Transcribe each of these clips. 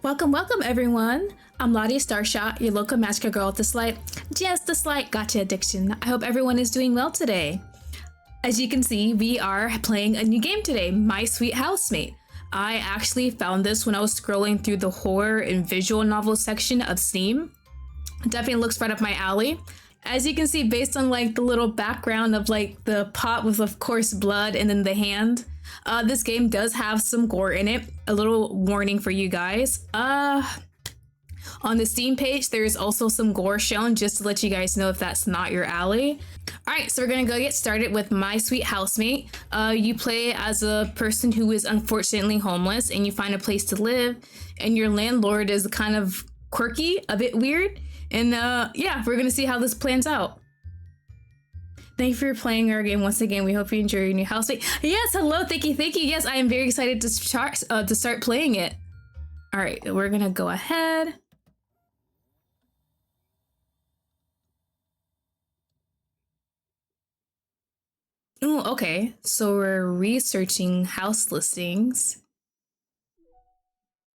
Welcome, welcome everyone. I'm Lottie Starshot, your local magical girl with the slight gotcha addiction. I hope everyone is doing well today. As you can see, we are playing a new game today, My Sweet Housemate. I actually found this when I was scrolling through the horror and visual novel section of Steam. It definitely looks right up my alley. As you can see, based on like the little background of like the pot with of course blood and then the hand, this game does have some gore in it. A little warning for you guys. On the Steam page, there's also some gore shown just to let you guys know if that's not your alley. All right, so we're gonna go get started with My Sweet Housemate. You play as a person who is unfortunately homeless and you find a place to live, and your landlord is kind of quirky, a bit weird. And yeah, we're gonna see how this plans out. Thank you for playing our game once again. We hope you enjoy your new housemate. Yes, hello, thank you. Yes, I am very excited to start playing it. All right, we're gonna go ahead. Oh, okay. So we're researching house listings.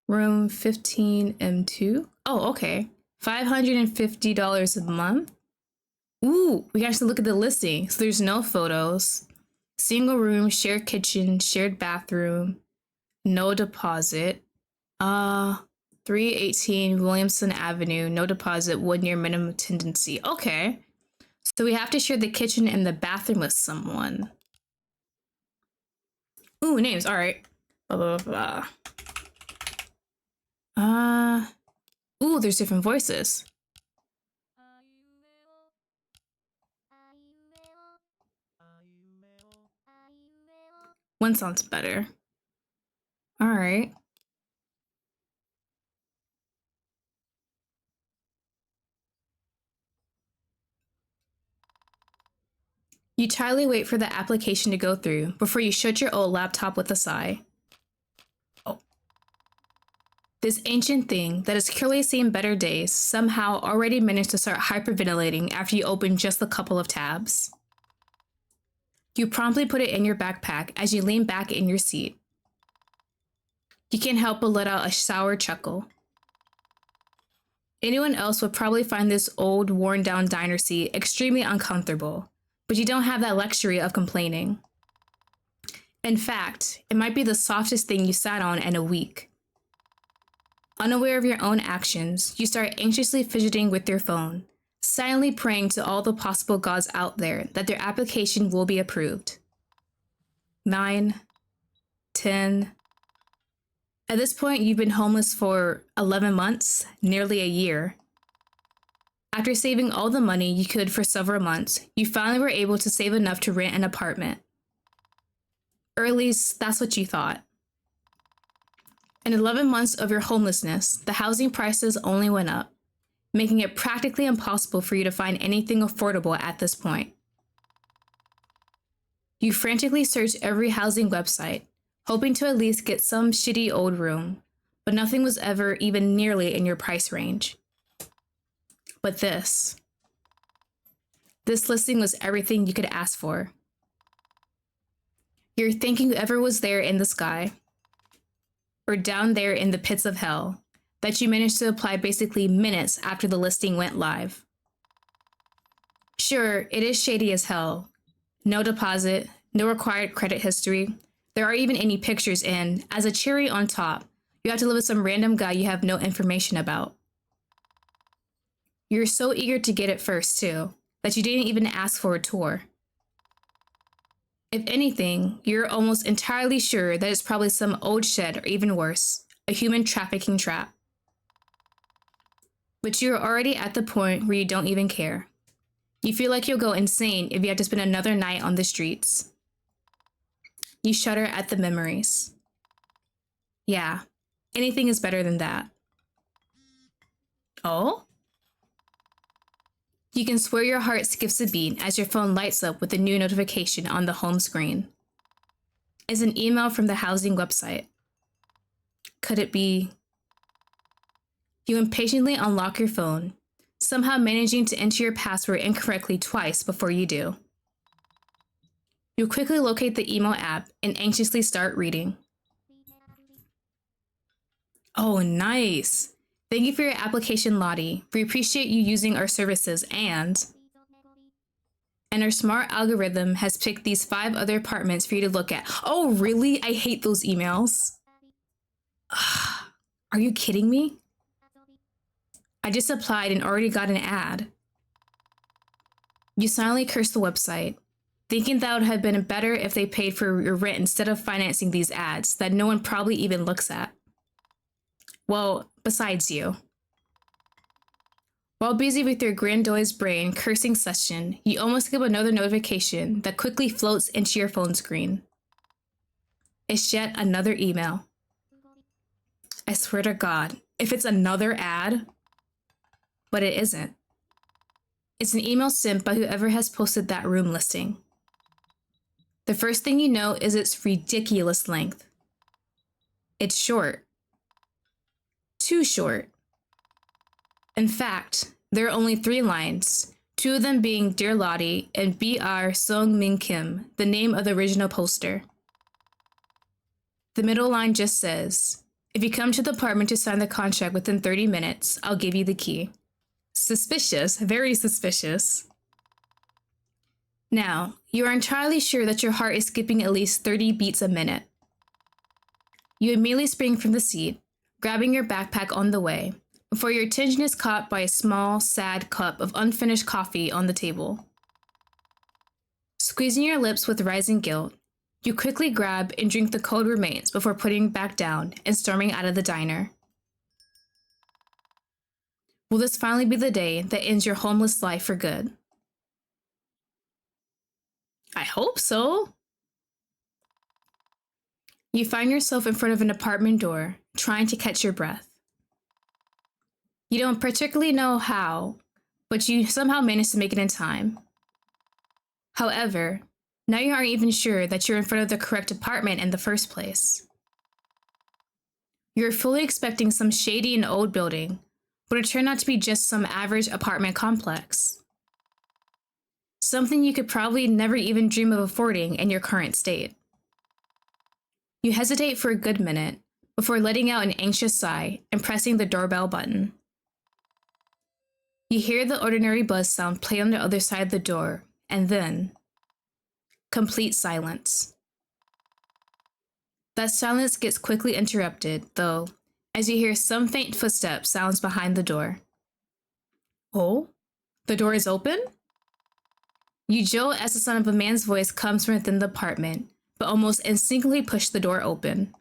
Room 15M2. Oh, okay. $550 a month. Ooh, we can actually look at the listing. So there's no photos. Single room, shared kitchen, shared bathroom, no deposit. 318 Williamson Avenue, no deposit, 1 year minimum tenancy. Okay. So we have to share the kitchen and the bathroom with someone. Ooh, names. All right. Blah, blah, blah. Ooh, there's different voices. One sounds better. All right. You tightly wait for the application to go through before you shut your old laptop with a sigh. Oh. This ancient thing that has clearly seen better days somehow already managed to start hyperventilating after you open just a couple of tabs. You promptly put it in your backpack as you lean back in your seat. You can't help but let out a sour chuckle. Anyone else would probably find this old, worn-down diner seat extremely uncomfortable, but you don't have that luxury of complaining. In fact, it might be the softest thing you sat on in a week. Unaware of your own actions, you start anxiously fidgeting with your phone, silently praying to all the possible gods out there that their application will be approved. 9, 10. At this point, you've been homeless for 11 months, nearly a year. After saving all the money you could for several months, you finally were able to save enough to rent an apartment. Or at least, that's what you thought. In 11 months of your homelessness, the housing prices only went up, making it practically impossible for you to find anything affordable at this point. You frantically searched every housing website, hoping to at least get some shitty old room, but nothing was ever even nearly in your price range. But this listing was everything you could ask for. You're thanking whoever was there in the sky, or down there in the pits of hell, that you managed to apply basically minutes after the listing went live. Sure, it is shady as hell. No deposit, no required credit history. There aren't even any pictures in. As a cherry on top, you have to live with some random guy you have no information about. You're so eager to get it first, too, that you didn't even ask for a tour. If anything, you're almost entirely sure that it's probably some old shed or even worse, a human trafficking trap. But you're already at the point where you don't even care. You feel like you'll go insane if you have to spend another night on the streets. You shudder at the memories. Yeah, anything is better than that. Oh? You can swear your heart skips a beat as your phone lights up with a new notification on the home screen. It's an email from the housing website. Could it be? You impatiently unlock your phone, somehow managing to enter your password incorrectly twice before you do. You quickly locate the email app and anxiously start reading. Oh, nice. Thank you for your application, Lottie. We appreciate you using our services and our smart algorithm has picked these 5 other apartments for you to look at. Oh, really? I hate those emails. Are you kidding me? I just applied and already got an ad. You silently curse the website, thinking that would have been better if they paid for your rent instead of financing these ads that no one probably even looks at. Well, besides you. While busy with your grandiose brain cursing session, you almost get another notification that quickly floats into your phone screen. It's yet another email. I swear to God, if it's another ad, but it isn't. It's an email sent by whoever has posted that room listing. The first thing you know is its ridiculous length. It's short. Too short. In fact, there are only 3 lines, 2 of them being Dear Lottie and B.R. Sung Min Kim, the name of the original poster. The middle line just says, if you come to the apartment to sign the contract within 30 minutes, I'll give you the key. Suspicious, very suspicious. Now, you are entirely sure that your heart is skipping at least 30 beats a minute. You immediately spring from the seat, grabbing your backpack on the way, before your attention is caught by a small, sad cup of unfinished coffee on the table. Squeezing your lips with rising guilt, you quickly grab and drink the cold remains before putting it back down and storming out of the diner. Will this finally be the day that ends your homeless life for good? I hope so. You find yourself in front of an apartment door, trying to catch your breath. You don't particularly know how, but you somehow manage to make it in time. However, now you aren't even sure that you're in front of the correct apartment in the first place. You're fully expecting some shady and old building, but it turned out to be just some average apartment complex. Something you could probably never even dream of affording in your current state. You hesitate for a good minute before letting out an anxious sigh and pressing the doorbell button. You hear the ordinary buzz sound play on the other side of the door, and then complete silence. That silence gets quickly interrupted, though, as you hear some faint footstep sounds behind the door. Oh? The door is open? You jolt as the sound of a man's voice comes from within the apartment, but almost instinctively push the door open.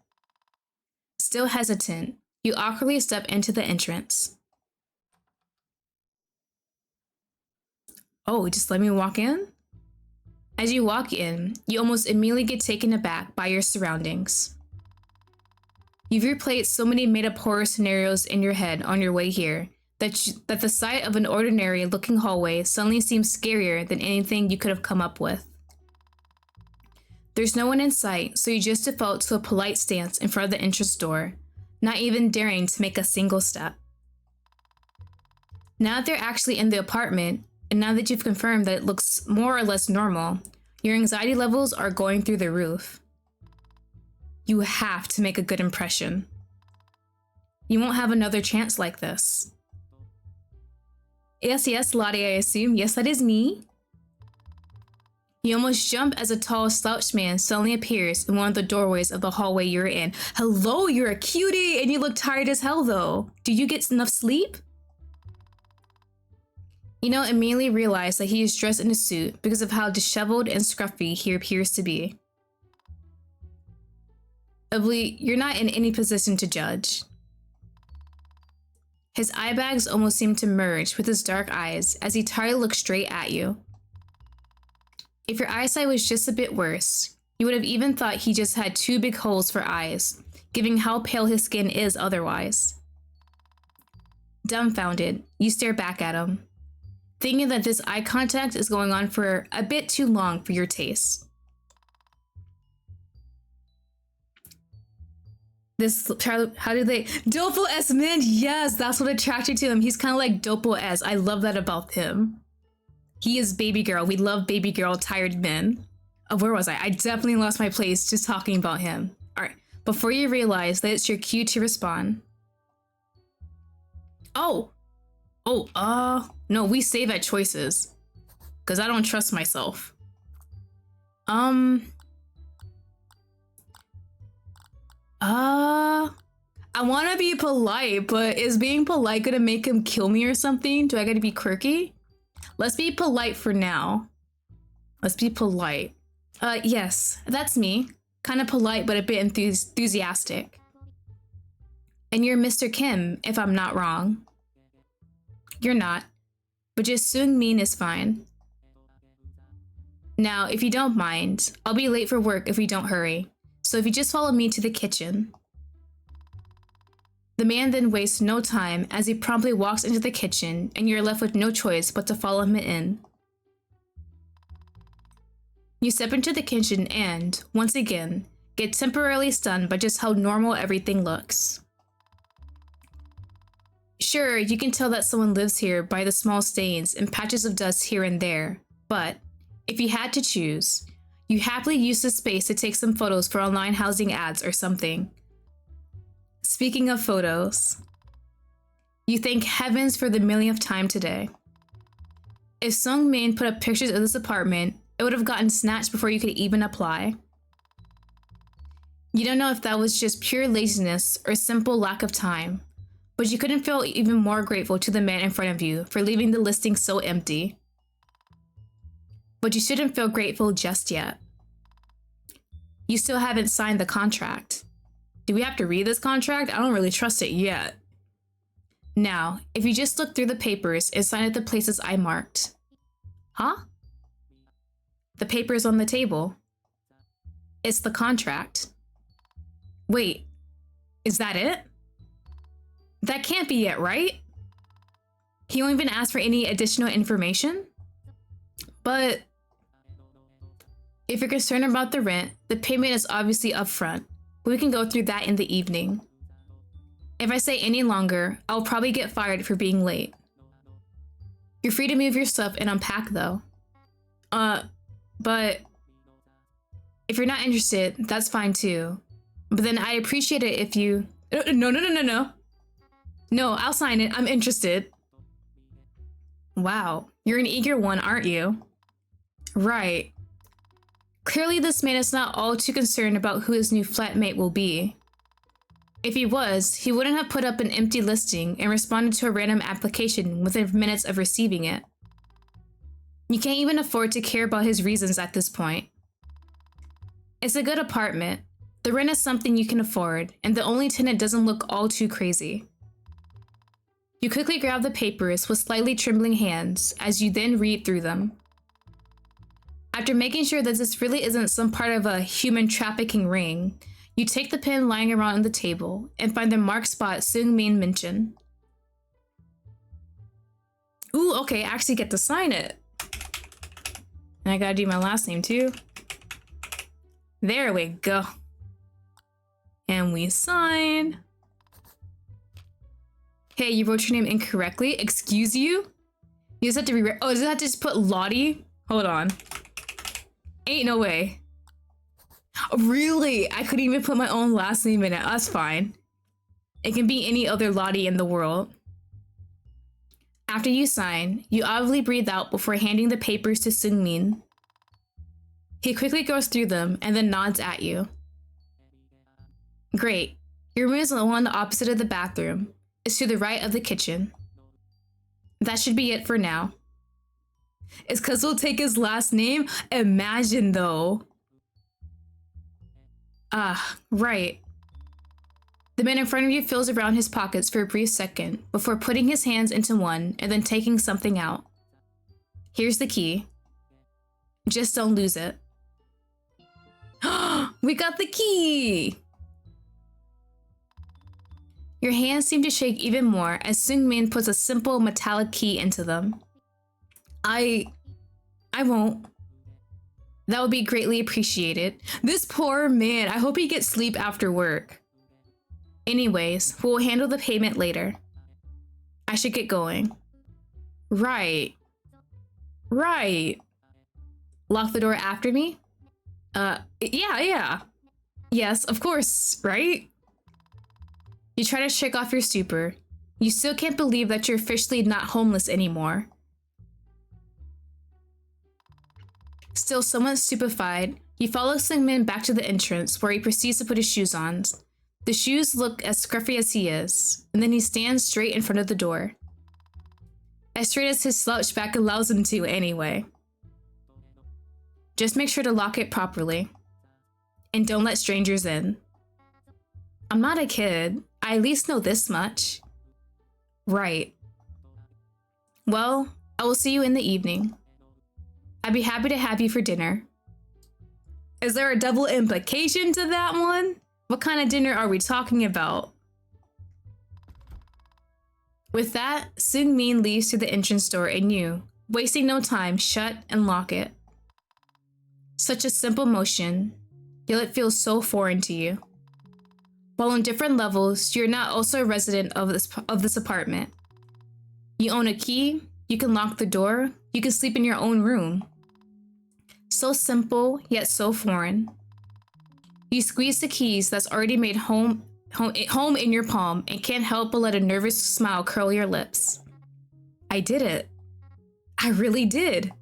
Still hesitant, you awkwardly step into the entrance. Oh, just let me walk in? As you walk in, you almost immediately get taken aback by your surroundings. You've replayed so many made-up horror scenarios in your head on your way here that the sight of an ordinary-looking hallway suddenly seems scarier than anything you could have come up with. There's no one in sight, so you just default to a polite stance in front of the entrance door, not even daring to make a single step. Now that they're actually in the apartment, and now that you've confirmed that it looks more or less normal, your anxiety levels are going through the roof. You have to make a good impression. You won't have another chance like this. Yes, Lottie, I assume. Yes, that is me. You almost jump as a tall, slouched man suddenly appears in one of the doorways of the hallway you're in. Hello, you're a cutie, and you look tired as hell, though. Did you get enough sleep? You don't immediately realize that he is dressed in a suit because of how disheveled and scruffy he appears to be. Obviously, you're not in any position to judge. His eye bags almost seem to merge with his dark eyes as he tiredly looks straight at you. If your eyesight was just a bit worse, you would have even thought he just had 2 big holes for eyes, given how pale his skin is otherwise. Dumbfounded, you stare back at him, thinking that this eye contact is going on for a bit too long for your taste. Dopo S Min, yes, that's what attracted to him. He's kind of like Dopo S. I love that about him. He is baby girl. We love baby girl tired men. Oh, where was I? I definitely lost my place just talking about him. All right, before you realize that it's your cue to respond, Oh! Oh, no, we save at choices. Because I don't trust myself. I want to be polite, but is being polite gonna make him kill me or something? Do I gotta be quirky? Let's be polite for now. Let's be polite. Yes, that's me. Kind of polite, but a bit enthusiastic. And you're Mr. Kim, if I'm not wrong. You're not, but just Seung-min is fine. Now, if you don't mind, I'll be late for work if we don't hurry. So if you just follow me to the kitchen. The man then wastes no time as he promptly walks into the kitchen and you're left with no choice but to follow him in. You step into the kitchen and, once again, get temporarily stunned by just how normal everything looks. Sure, you can tell that someone lives here by the small stains and patches of dust here and there, but if you had to choose, you happily use the space to take some photos for online housing ads or something. Speaking of photos, you thank heavens for the millionth time today. If Seung-min put up pictures of this apartment, it would have gotten snatched before you could even apply. You don't know if that was just pure laziness or simple lack of time, but you couldn't feel even more grateful to the man in front of you for leaving the listing so empty. But you shouldn't feel grateful just yet. You still haven't signed the contract. Do we have to read this contract? I don't really trust it yet. Now, if you just look through the papers and sign at the places I marked. Huh? The papers on the table. It's the contract. Wait, is that it? That can't be it, right? He won't even ask for any additional information? But if you're concerned about the rent, the payment is obviously upfront. We can go through that in the evening. If I say any longer, I'll probably get fired for being late. You're free to move your stuff and unpack though. But if you're not interested, that's fine too. But then I appreciate it if you... No. No, I'll sign it. I'm interested. Wow, you're an eager one, aren't you? Right. Clearly this man is not all too concerned about who his new flatmate will be. If he was, he wouldn't have put up an empty listing and responded to a random application within minutes of receiving it. You can't even afford to care about his reasons at this point. It's a good apartment. The rent is something you can afford, and the only tenant doesn't look all too crazy. You quickly grab the papers with slightly trembling hands as you then read through them. After making sure that this really isn't some part of a human trafficking ring, you take the pen lying around on the table and find the marked spot Seung-min mentioned. Ooh, okay, I actually get to sign it. And I gotta do my last name too. There we go. And we sign. Hey, you wrote your name incorrectly? Excuse you? You just have to rewrite. Oh, does it have to just put Lottie? Hold on. Ain't no way. Really? I couldn't even put my own last name in it. That's fine. It can be any other Lottie in the world. After you sign, you audibly breathe out before handing the papers to Seung-min. He quickly goes through them and then nods at you. Great. Your room is the one opposite of the bathroom. It's to the right of the kitchen. That should be it for now. It's because we'll take his last name? Imagine though. Ah, right. The man in front of you feels around his pockets for a brief second before putting his hands into one and then taking something out. Here's the key. Just don't lose it. We got the key! Your hands seem to shake even more as Seung-min puts a simple metallic key into them. I won't. That would be greatly appreciated. This poor man, I hope he gets sleep after work. Anyways, we'll handle the payment later. I should get going. Right. Lock the door after me? Yeah. Yes, of course, right? You try to shake off your stupor. You still can't believe that you're officially not homeless anymore. Still somewhat stupefied, you follow Sungmin back to the entrance where he proceeds to put his shoes on. The shoes look as scruffy as he is, and then he stands straight in front of the door. As straight as his slouch back allows him to anyway. Just make sure to lock it properly. And don't let strangers in. I'm not a kid. I at least know this much. Right. Well, I will see you in the evening. I'd be happy to have you for dinner. Is there a double implication to that one? What kind of dinner are we talking about? With that, Seungmin leaves through the entrance door and you, wasting no time, shut and lock it. Such a simple motion, yet it feels so foreign to you. While on different levels, you're not also a resident of this apartment. You own a key, you can lock the door, you can sleep in your own room. So simple, yet so foreign. You squeeze the keys that's already made home in your palm and can't help but let a nervous smile curl your lips. I did it. I really did.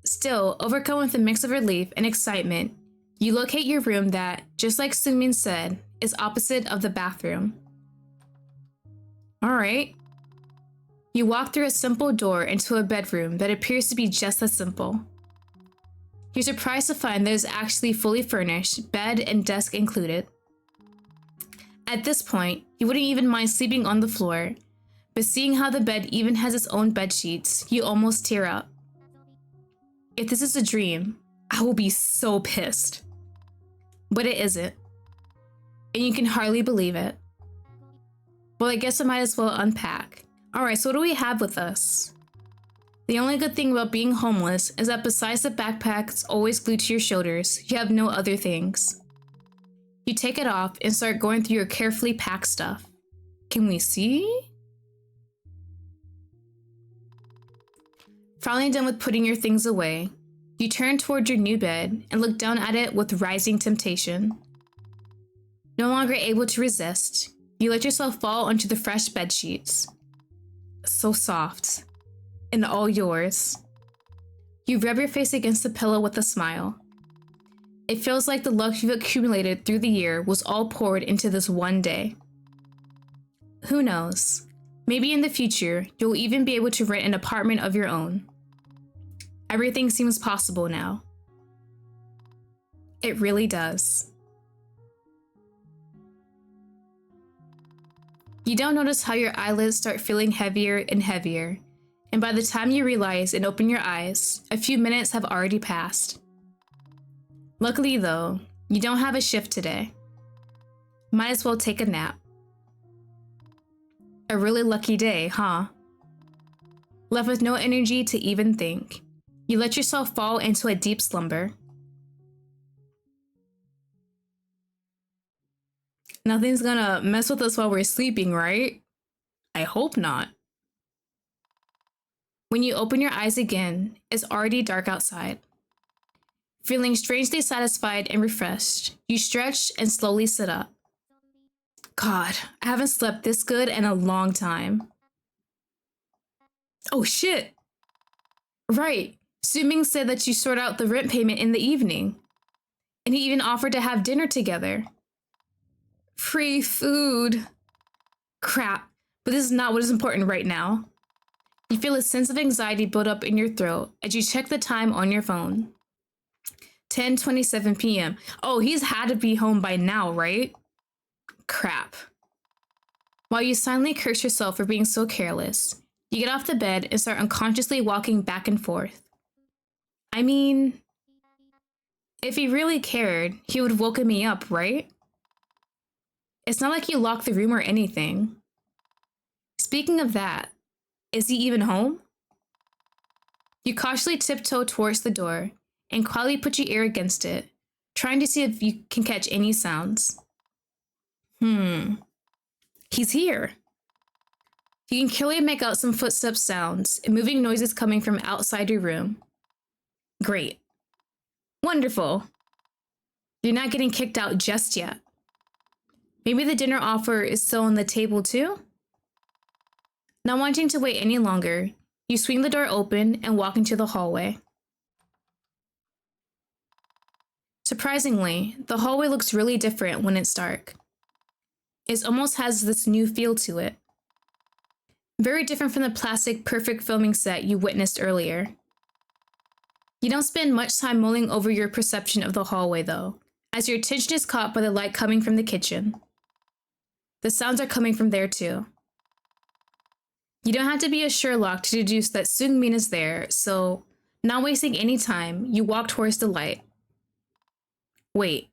Still, overcome with a mix of relief and excitement, you locate your room that, just like Seungmin said, is opposite of the bathroom. Alright. You walk through a simple door into a bedroom that appears to be just as simple. You're surprised to find that it's actually fully furnished, bed and desk included. At this point, you wouldn't even mind sleeping on the floor, but seeing how the bed even has its own bed sheets, you almost tear up. If this is a dream, I will be so pissed. But it isn't. And you can hardly believe it. Well, I guess I might as well unpack. Alright, so what do we have with us? The only good thing about being homeless is that besides the backpacks always glued to your shoulders, you have no other things. You take it off and start going through your carefully packed stuff. Can we see? Finally done with putting your things away, you turn toward your new bed and look down at it with rising temptation. No longer able to resist, you let yourself fall onto the fresh bed sheets. So soft. And all yours. You rub your face against the pillow with a smile. It feels like the luck you've accumulated through the year was all poured into this one day. Who knows? Maybe in the future, you'll even be able to rent an apartment of your own. Everything seems possible now. It really does. You don't notice how your eyelids start feeling heavier and heavier, and by the time you realize and open your eyes, a few minutes have already passed. Luckily though, you don't have a shift today. Might as well take a nap. A really lucky day, huh? Left with no energy to even think, you let yourself fall into a deep slumber. Nothing's gonna mess with us while we're sleeping, right? I hope not. When you open your eyes again, it's already dark outside. Feeling strangely satisfied and refreshed, you stretch and slowly sit up. God, I haven't slept this good in a long time. Oh shit! Right, Suming said that you sort out the rent payment in the evening. And he even offered to have dinner together. Free food. Crap, but this is not what is important right now. You feel a sense of anxiety build up in your throat as you check the time on your phone. 10:27 p.m. Oh, he's had to be home by now, right? Crap. While you silently curse yourself for being so careless, you get off the bed and start unconsciously walking back and forth. I mean, if he really cared, he would have woken me up, right? It's not like you locked the room or anything. Speaking of that, is he even home? You cautiously tiptoe towards the door and quietly put your ear against it, trying to see if you can catch any sounds. He's here. You can clearly make out some footsteps sounds and moving noises coming from outside your room. Great. Wonderful. You're not getting kicked out just yet. Maybe the dinner offer is still on the table too? Not wanting to wait any longer, you swing the door open and walk into the hallway. Surprisingly, the hallway looks really different when it's dark. It almost has this new feel to it. Very different from the plastic, perfect filming set you witnessed earlier. You don't spend much time mulling over your perception of the hallway though, as your attention is caught by the light coming from the kitchen. The sounds are coming from there too. You don't have to be a Sherlock to deduce that Seungmin is there, so not wasting any time, you walk towards the light. Wait,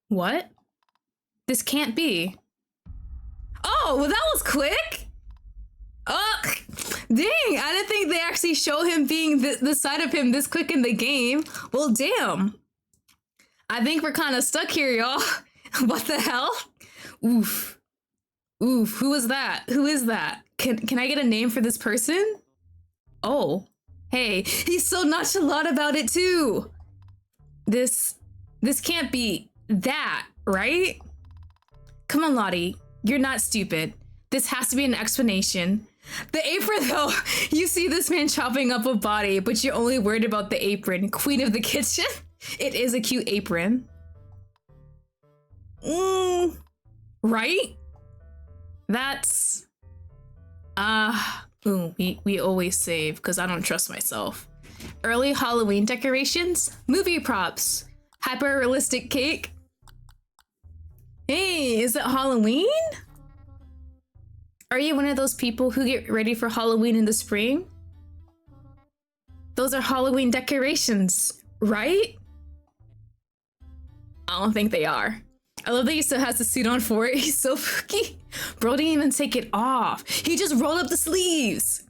what? This can't be. Oh, well, that was quick. Oh, dang, I didn't think they actually show him being the side of him this quick in the game. Well, damn. I think we're kind of stuck here, y'all. What the hell? Oof. Oof, who is that? Who is that? Can I get a name for this person? Oh, hey, he's so nonchalant about it too. This can't be that, right? Come on, Lottie, you're not stupid. This has to be an explanation. The apron though, you see this man chopping up a body, but you're only worried about the apron. Queen of the kitchen. It is a cute apron. Right? That's... we always save because I don't trust myself. Early Halloween decorations, movie props, hyper-realistic cake. Hey, is it Halloween? Are you one of those people who get ready for Halloween in the spring? Those are Halloween decorations, right? I don't think they are. I love that he still has the suit on for it. He's so spooky. Bro didn't even take it off. He just rolled up the sleeves.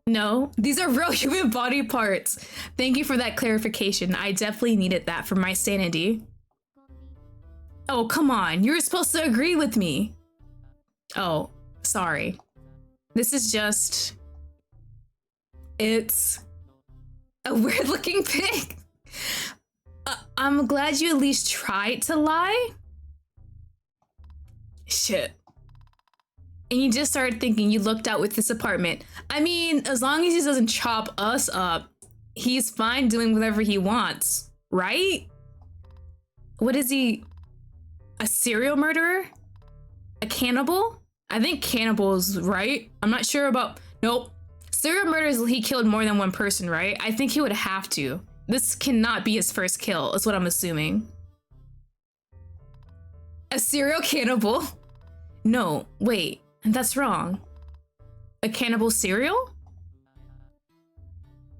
No, these are real human body parts. Thank you for that clarification. I definitely needed that for my sanity. Oh, come on. You were supposed to agree with me. Oh, sorry. This is just... It's a weird looking pig. I'm glad you at least tried to lie. Shit. And you just started thinking you looked out with this apartment. I mean, as long as he doesn't chop us up, he's fine doing whatever he wants, right? What is he? A serial murderer? A cannibal? I think cannibals, right? I'm not sure about... Nope. Serial murders, he killed more than one person, right? I think he would have to. This cannot be his first kill, is what I'm assuming. A serial cannibal? No, wait, that's wrong. A cannibal serial?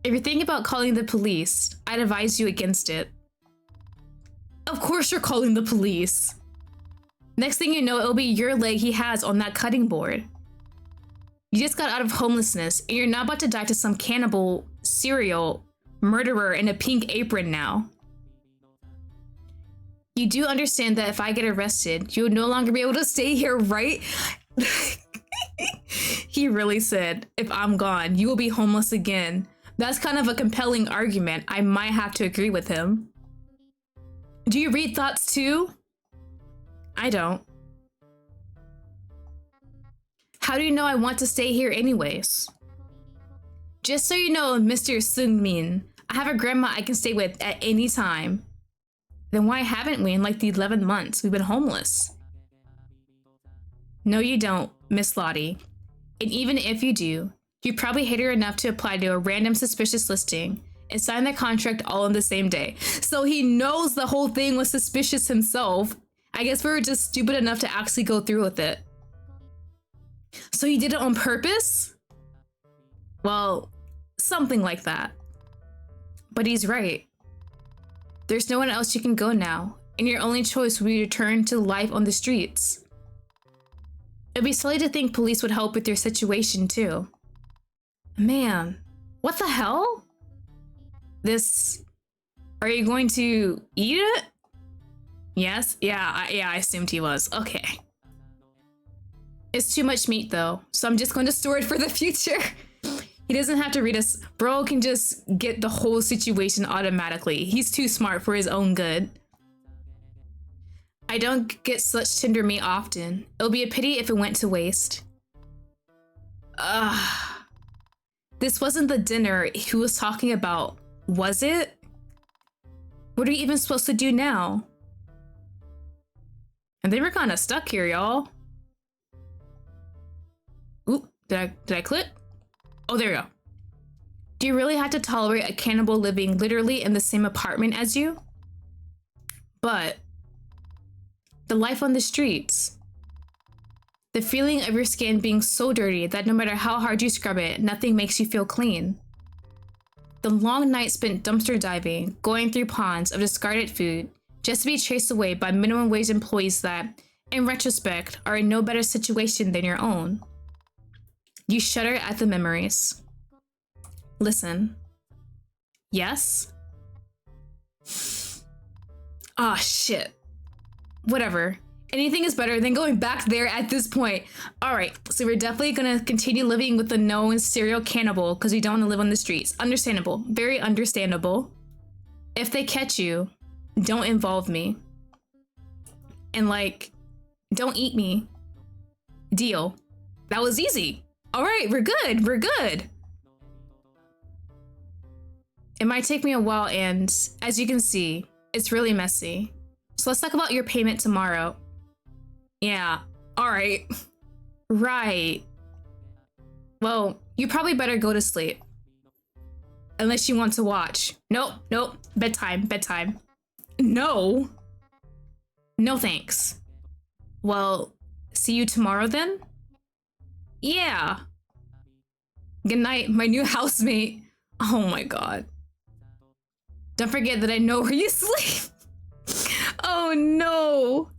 If you're thinking about calling the police, I'd advise you against it. Of course you're calling the police. Next thing you know, it'll be your leg he has on that cutting board. You just got out of homelessness, and you're not about to die to some cannibal serial murderer in a pink apron now. You do understand that if I get arrested, you would no longer be able to stay here, right? He really said, if I'm gone, you will be homeless again. That's kind of a compelling argument. I might have to agree with him. Do you read thoughts too? I don't. How do you know I want to stay here anyways? Just so you know, Mr. Seungmin, I have a grandma I can stay with at any time. Then why haven't we in like the 11 months we've been homeless? No, you don't, Miss Lottie. And even if you do, you probably hate her enough to apply to a random suspicious listing and sign the contract all on the same day. So he knows the whole thing was suspicious himself. I guess we were just stupid enough to actually go through with it. So he did it on purpose? Well, something like that. But he's right. There's no one else you can go now, and your only choice will be to return to life on the streets. It'd be silly to think police would help with your situation too. Man, what the hell? This... Are you going to eat it? Yes? Yeah, I assumed he was. Okay. It's too much meat though, so I'm just going to store it for the future. He doesn't have to read us. Bro can just get the whole situation automatically. He's too smart for his own good. I don't get such tender meat often. It would be a pity if it went to waste. Ugh. This wasn't the dinner he was talking about, was it? What are we even supposed to do now? And they were kind of stuck here, y'all. Oop, did I click? Oh, there we go. Do you really have to tolerate a cannibal living literally in the same apartment as you? But the life on the streets. The feeling of your skin being so dirty that no matter how hard you scrub it, nothing makes you feel clean. The long nights spent dumpster diving, going through ponds of discarded food, just to be chased away by minimum wage employees that, in retrospect, are in no better situation than your own. You shudder at the memories. Listen. Yes? Ah, shit. Whatever. Anything is better than going back there at this point. Alright, so we're definitely gonna continue living with the known serial cannibal because we don't want to live on the streets. Understandable. Very understandable. If they catch you, don't involve me. And like, don't eat me. Deal. That was easy. Alright, we're good. We're good. It might take me a while and, as you can see, it's really messy. So let's talk about your payment tomorrow. Yeah, alright. Right. Well, you probably better go to sleep. Unless you want to watch. Nope, nope. Bedtime, bedtime. No. No thanks. Well, see you tomorrow then? Yeah. Good night, my new housemate. Oh my god. Don't forget that I know where you sleep. Oh no.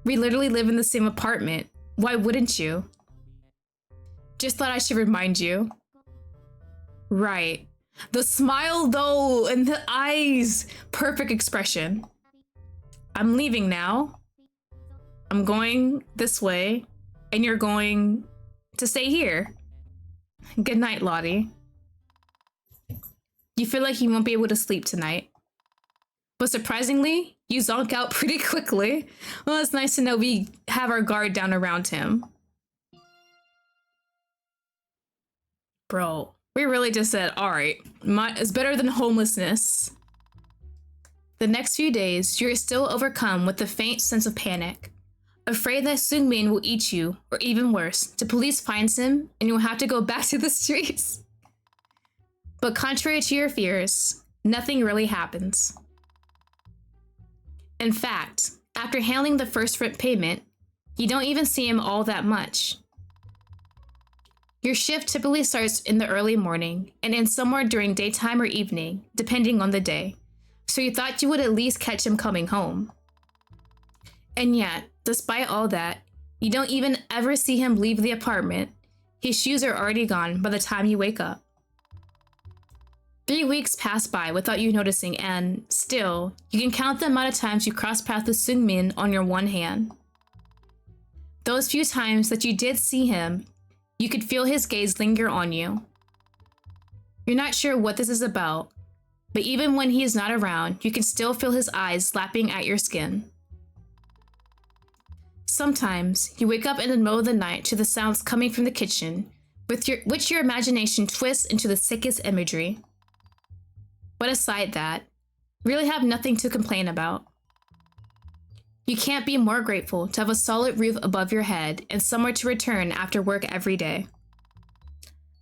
We literally live in the same apartment. Why wouldn't you? Just thought I should remind you. Right. The smile though, and the eyes. Perfect expression. I'm leaving now. I'm going this way, and you're going to stay here. Good night, Lottie. You feel like you won't be able to sleep tonight. But surprisingly, you zonk out pretty quickly. Well, it's nice to know we have our guard down around him. Bro, we really just said, alright, it's better than homelessness. The next few days, you're still overcome with a faint sense of panic. Afraid that Seungmin will eat you, or even worse, the police finds him and you'll have to go back to the streets. But contrary to your fears, nothing really happens. In fact, after handling the first rent payment, you don't even see him all that much. Your shift typically starts in the early morning and ends somewhere during daytime or evening, depending on the day, so you thought you would at least catch him coming home. And yet, despite all that, you don't even ever see him leave the apartment. His shoes are already gone by the time you wake up. 3 weeks pass by without you noticing, and still, you can count the amount of times you cross paths with Seungmin on your one hand. Those few times that you did see him, you could feel his gaze linger on you. You're not sure what this is about, but even when he is not around, you can still feel his eyes slapping at your skin. Sometimes, you wake up in the middle of the night to the sounds coming from the kitchen, which your imagination twists into the sickest imagery. But aside that, you really have nothing to complain about. You can't be more grateful to have a solid roof above your head and somewhere to return after work every day.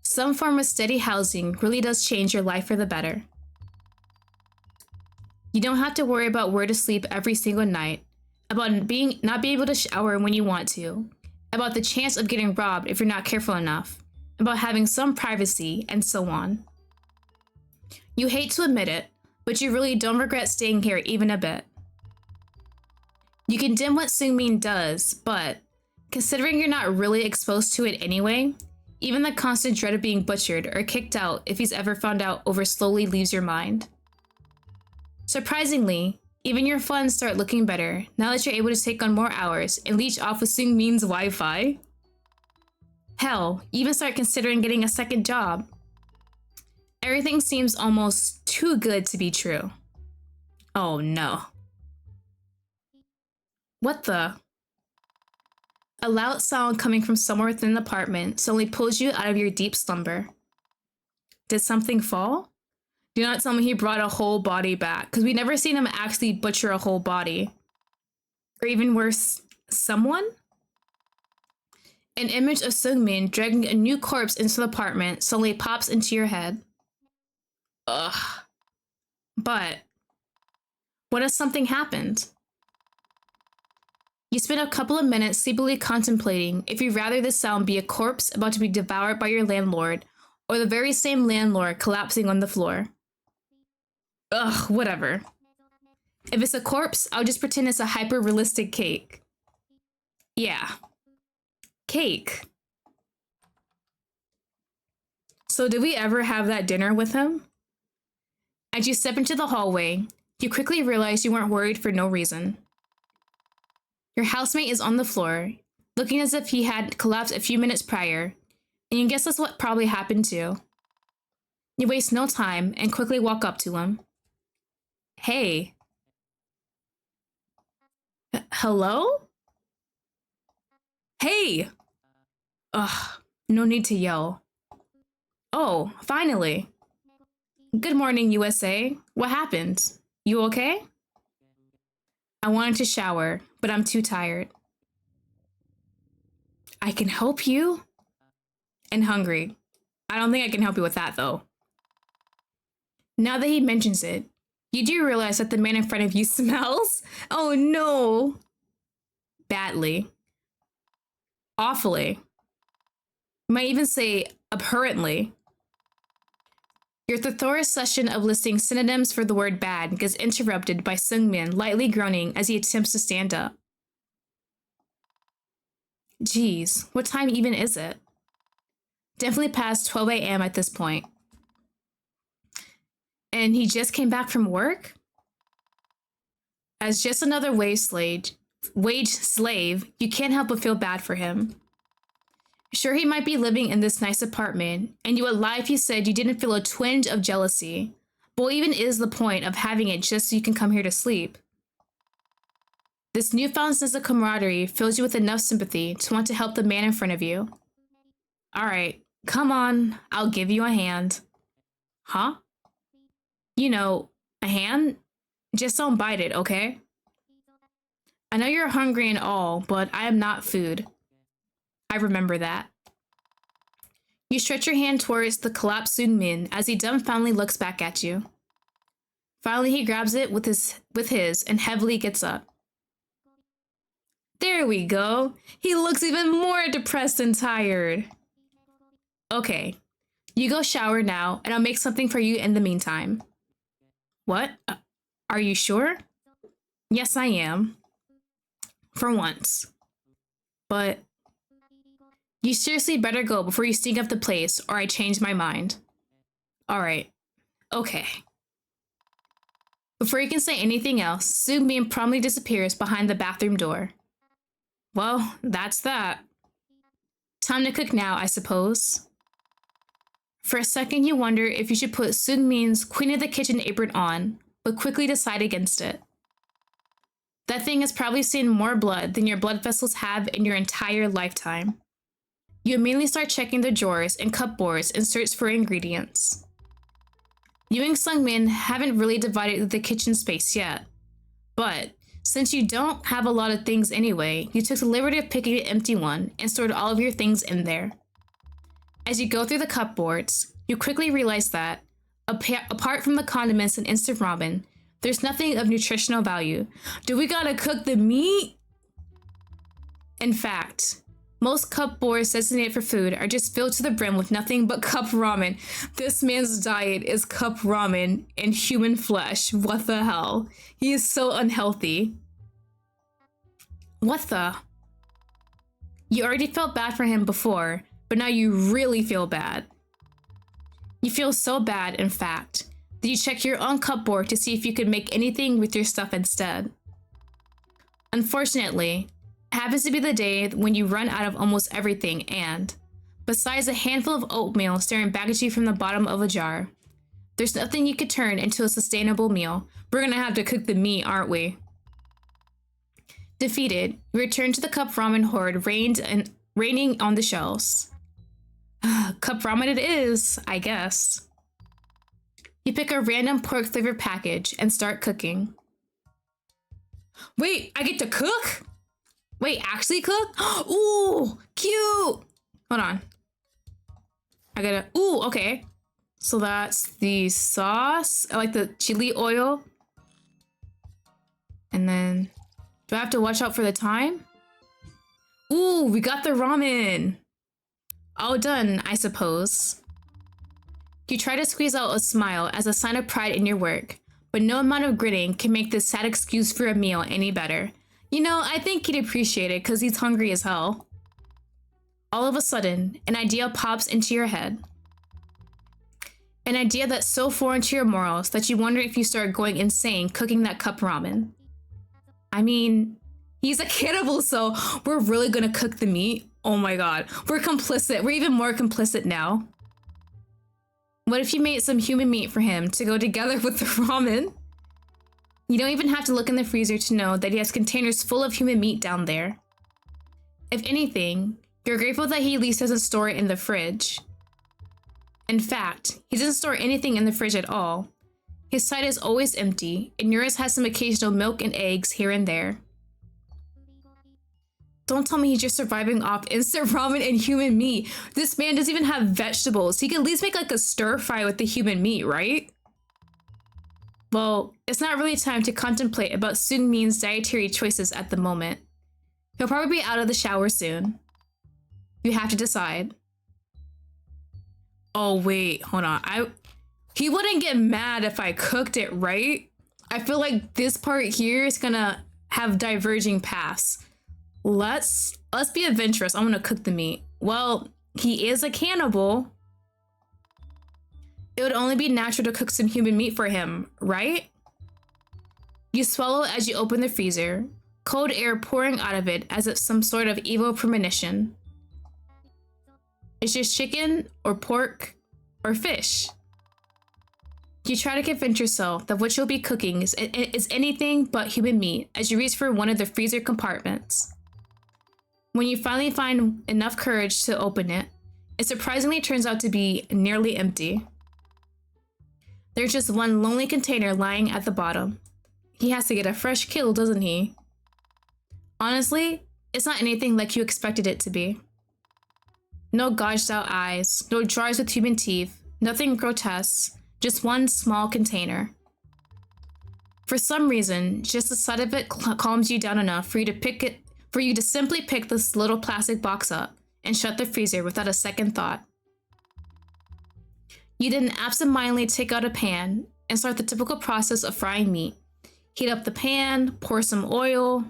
Some form of steady housing really does change your life for the better. You don't have to worry about where to sleep every single night, about not being able to shower when you want to, about the chance of getting robbed if you're not careful enough, about having some privacy, and so on. You hate to admit it, but you really don't regret staying here even a bit. You condemn what Seungmin does, but considering you're not really exposed to it anyway, even the constant dread of being butchered or kicked out if he's ever found out over slowly leaves your mind. Surprisingly, even your funds start looking better now that you're able to take on more hours and leech off of Seungmin's Wi-Fi. Hell, you even start considering getting a second job. Everything seems almost too good to be true. Oh no. What the? A loud sound coming from somewhere within the apartment suddenly pulls you out of your deep slumber. Did something fall? Do not tell me he brought a whole body back, because we've never seen him actually butcher a whole body. Or even worse, someone? An image of Seungmin dragging a new corpse into the apartment suddenly pops into your head. Ugh. But what if something happened? You spend a couple of minutes sleepily contemplating if you'd rather this sound be a corpse about to be devoured by your landlord, or the very same landlord collapsing on the floor. Ugh, whatever. If it's a corpse, I'll just pretend it's a hyper-realistic cake. Yeah. Cake. So did we ever have that dinner with him? As you step into the hallway, you quickly realize you weren't worried for no reason. Your housemate is on the floor, looking as if he had collapsed a few minutes prior, and you guess that's what probably happened too. You waste no time and quickly walk up to him. Hey. Hello? Hey! Ugh, no need to yell. Oh, finally. Good morning, USA. What happened? You okay? I wanted to shower, but I'm too tired. I can help you? And hungry. I don't think I can help you with that, though. Now that he mentions it, you do realize that the man in front of you smells? Oh no! Badly. Awfully. You might even say abhorrently. Your thesaurus session of listing synonyms for the word bad gets interrupted by Seungmin lightly groaning as he attempts to stand up. Geez, what time even is it? Definitely past 12 a.m. at this point. And he just came back from work? As just another wage slave, you can't help but feel bad for him. Sure, he might be living in this nice apartment, and you would lie if you said you didn't feel a twinge of jealousy. But what even is the point of having it just so you can come here to sleep? This newfound sense of camaraderie fills you with enough sympathy to want to help the man in front of you. Alright, come on, I'll give you a hand. Huh? You know, a hand? Just don't bite it, okay? I know you're hungry and all, but I am not food. I remember that. You stretch your hand towards the collapsed Seungmin as he dumbfoundedly looks back at you. Finally, he grabs it with his and heavily gets up. There we go. He looks even more depressed and tired. Okay, you go shower now, and I'll make something for you in the meantime. What? Are you sure? Yes, I am. For once. But you seriously better go before you stink up the place, or I change my mind. Alright. Okay. Before you can say anything else, Seungmin promptly disappears behind the bathroom door. Well, that's that. Time to cook now, I suppose. For a second, you wonder if you should put Seungmin's Queen of the Kitchen apron on, but quickly decide against it. That thing has probably seen more blood than your blood vessels have in your entire lifetime. You immediately start checking the drawers and cupboards in search for ingredients. You and Seungmin haven't really divided the kitchen space yet, but since you don't have a lot of things anyway, you took the liberty of picking an empty one and stored all of your things in there. As you go through the cupboards, you quickly realize that, apart from the condiments and instant ramen, there's nothing of nutritional value. Do we gotta cook the meat? In fact, most cupboards designated for food are just filled to the brim with nothing but cup ramen. This man's diet is cup ramen and human flesh. What the hell? He is so unhealthy. What the? You already felt bad for him before, but now you really feel bad. You feel so bad, in fact, that you check your own cupboard to see if you could make anything with your stuff instead. Unfortunately, it happens to be the day when you run out of almost everything and, besides a handful of oatmeal staring back at you from the bottom of a jar, there's nothing you could turn into a sustainable meal. We're gonna have to cook the meat, aren't we? Defeated, you return to the cup ramen horde raining on the shelves. Cup ramen it is, I guess. You pick a random pork flavored package and start cooking. Wait, I get to cook? Wait, actually cook? Ooh, cute! Hold on. I gotta, ooh, okay. So that's the sauce. I like the chili oil. And then, do I have to watch out for the time? Ooh, we got the ramen. All done, I suppose. You try to squeeze out a smile as a sign of pride in your work, but no amount of grinning can make this sad excuse for a meal any better. You know, I think he'd appreciate it because he's hungry as hell. All of a sudden, an idea pops into your head. An idea that's so foreign to your morals that you wonder if you start going insane cooking that cup ramen. I mean, he's a cannibal, so we're really gonna cook the meat? Oh my god, we're complicit. We're even more complicit now. What if you made some human meat for him to go together with the ramen? You don't even have to look in the freezer to know that he has containers full of human meat down there. If anything, you're grateful that he at least doesn't store it in the fridge. In fact, he doesn't store anything in the fridge at all. His side is always empty, and yours has some occasional milk and eggs here and there. Don't tell me he's just surviving off instant ramen and human meat. This man doesn't even have vegetables. He could at least make like a stir fry with the human meat, right? Well, it's not really time to contemplate about Seungmin's dietary choices at the moment. He'll probably be out of the shower soon. You have to decide. Oh wait, hold on. He wouldn't get mad if I cooked it, right? I feel like this part here is gonna have diverging paths. Let's be adventurous. I'm gonna cook the meat. Well, he is a cannibal. It would only be natural to cook some human meat for him, right? You swallow as you open the freezer, cold air pouring out of it as if some sort of evil premonition. It's just chicken or pork or fish. You try to convince yourself that what you'll be cooking is anything but human meat as you reach for one of the freezer compartments. When you finally find enough courage to open it, it surprisingly turns out to be nearly empty. There's just one lonely container lying at the bottom. He has to get a fresh kill, doesn't he? Honestly, it's not anything like you expected it to be. No gouged out eyes, no jars with human teeth, nothing grotesque, just one small container. For some reason, just the sight of it calms you down enough for you to simply pick this little plastic box up and shut the freezer without a second thought. You then absentmindedly take out a pan and start the typical process of frying meat. Heat up the pan, pour some oil.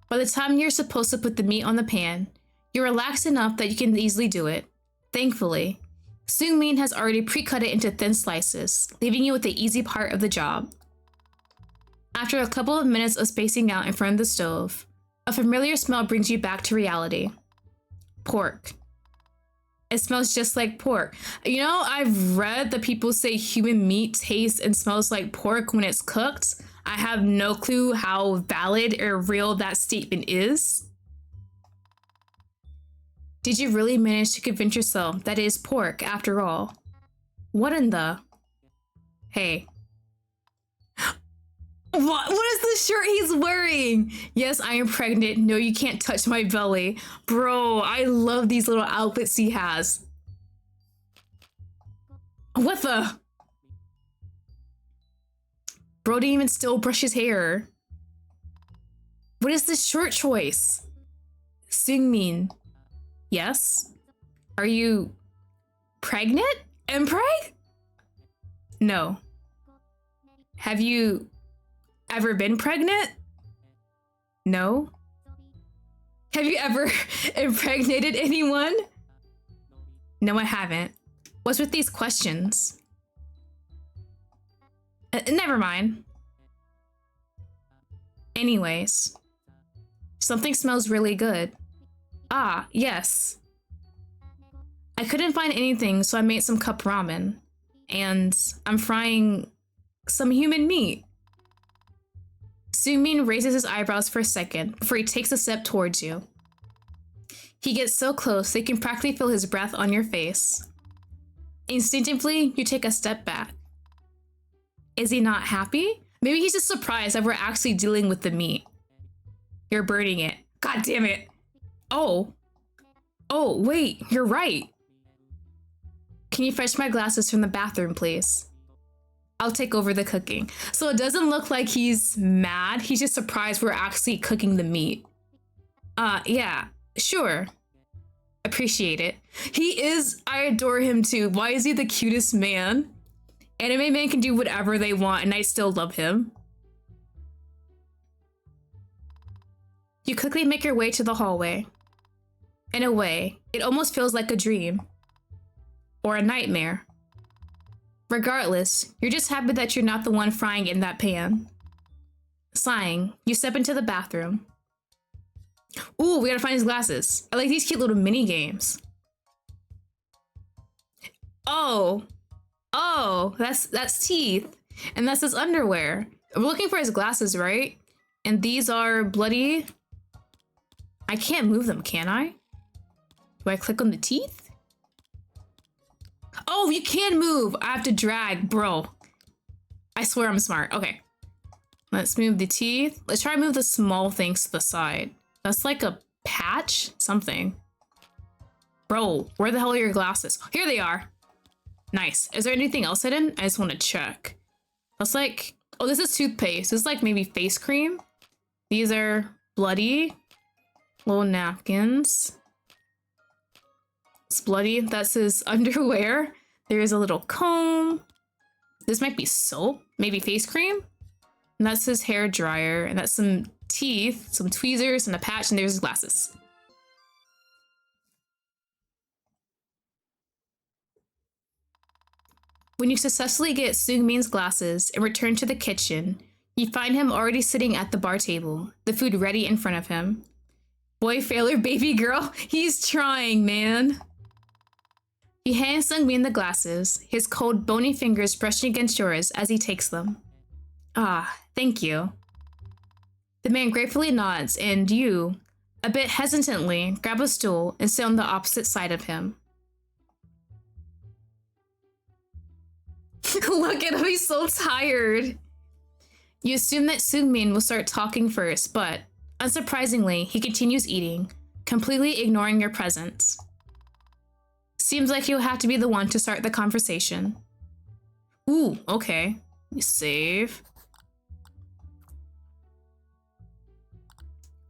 By the time you're supposed to put the meat on the pan, you're relaxed enough that you can easily do it. Thankfully, Seungmin has already pre-cut it into thin slices, leaving you with the easy part of the job. After a couple of minutes of spacing out in front of the stove, a familiar smell brings you back to reality. Pork. It smells just like pork. You know, I've read that people say human meat tastes and smells like pork when it's cooked. I have no clue how valid or real that statement is. Did you really manage to convince yourself that it is pork after all? What in the... Hey. What is the shirt he's wearing? Yes, I am pregnant. No, you can't touch my belly. Bro, I love these little outfits he has. What the? Bro didn't even still brush his hair. What is this shirt choice? Seungmin. Yes? Are you pregnant? Impreg? No. Have you ever been pregnant? No. Have you ever impregnated anyone? No, I haven't. What's with these questions? Never mind. Anyways, something smells really good. Ah, yes. I couldn't find anything, so I made some cup ramen. And I'm frying some human meat. Sungmin raises his eyebrows for a second before he takes a step towards you. He gets so close that you can practically feel his breath on your face. Instinctively, you take a step back. Is he not happy? Maybe he's just surprised that we're actually dealing with the meat. You're burning it. God damn it. Oh. Oh, wait, you're right. Can you fetch my glasses from the bathroom, please? I'll take over the cooking. So it doesn't look like he's mad. He's just surprised we're actually cooking the meat. Yeah, sure. Appreciate it. He is, I adore him too. Why is he the cutest man? Anime man can do whatever they want and I still love him. You quickly make your way to the hallway. In a way, it almost feels like a dream. Or a nightmare. Regardless, you're just happy that you're not the one frying in that pan. Sighing, you step into the bathroom. Ooh, we gotta find his glasses. I like these cute little mini games. Oh. Oh, that's teeth. And that's his underwear. We're looking for his glasses, right? And these are bloody. I can't move them, can I? Do I click on the teeth? Oh, you can move. I have to drag, bro. I swear I'm smart. Okay. Let's move the teeth. Let's try to move the small things to the side. That's like a patch? Something. Bro, where the hell are your glasses? Here they are. Nice. Is there anything else hidden? I just want to check. That's like, oh, this is toothpaste. This is like maybe face cream. These are bloody. Little napkins. It's bloody. That's his underwear. There's a little comb. This might be soap. Maybe face cream. And that's his hair dryer. And that's some teeth, some tweezers, and a patch. And there's his glasses. When you successfully get Sungmin's glasses and return to the kitchen, you find him already sitting at the bar table, the food ready in front of him. Boy failure, baby girl, he's trying, man. He hands Sungmin the glasses, his cold, bony fingers brushing against yours as he takes them. Ah, thank you. The man gratefully nods and you, a bit hesitantly, grab a stool and sit on the opposite side of him. Look at him, he's so tired. You assume that Sungmin will start talking first, but unsurprisingly, he continues eating, completely ignoring your presence. Seems like he'll have to be the one to start the conversation. Ooh, okay. Save.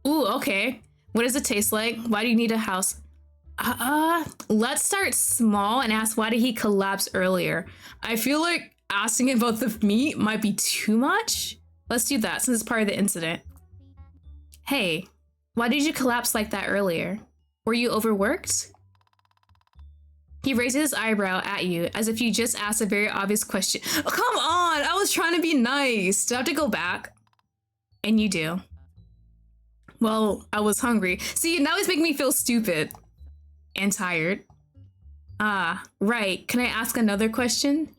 Ooh, okay. What does it taste like? Why do you need a house? Let's start small and ask why did he collapse earlier. I feel like asking about the meat might be too much. Let's do that since it's part of the incident. Hey, why did you collapse like that earlier? Were you overworked? He raises his eyebrow at you as if you just asked a very obvious question. Oh, come on, I was trying to be nice. Do I have to go back? And you do. Well, I was hungry. See, now he's making me feel stupid. And tired. Ah, right. Can I ask another question?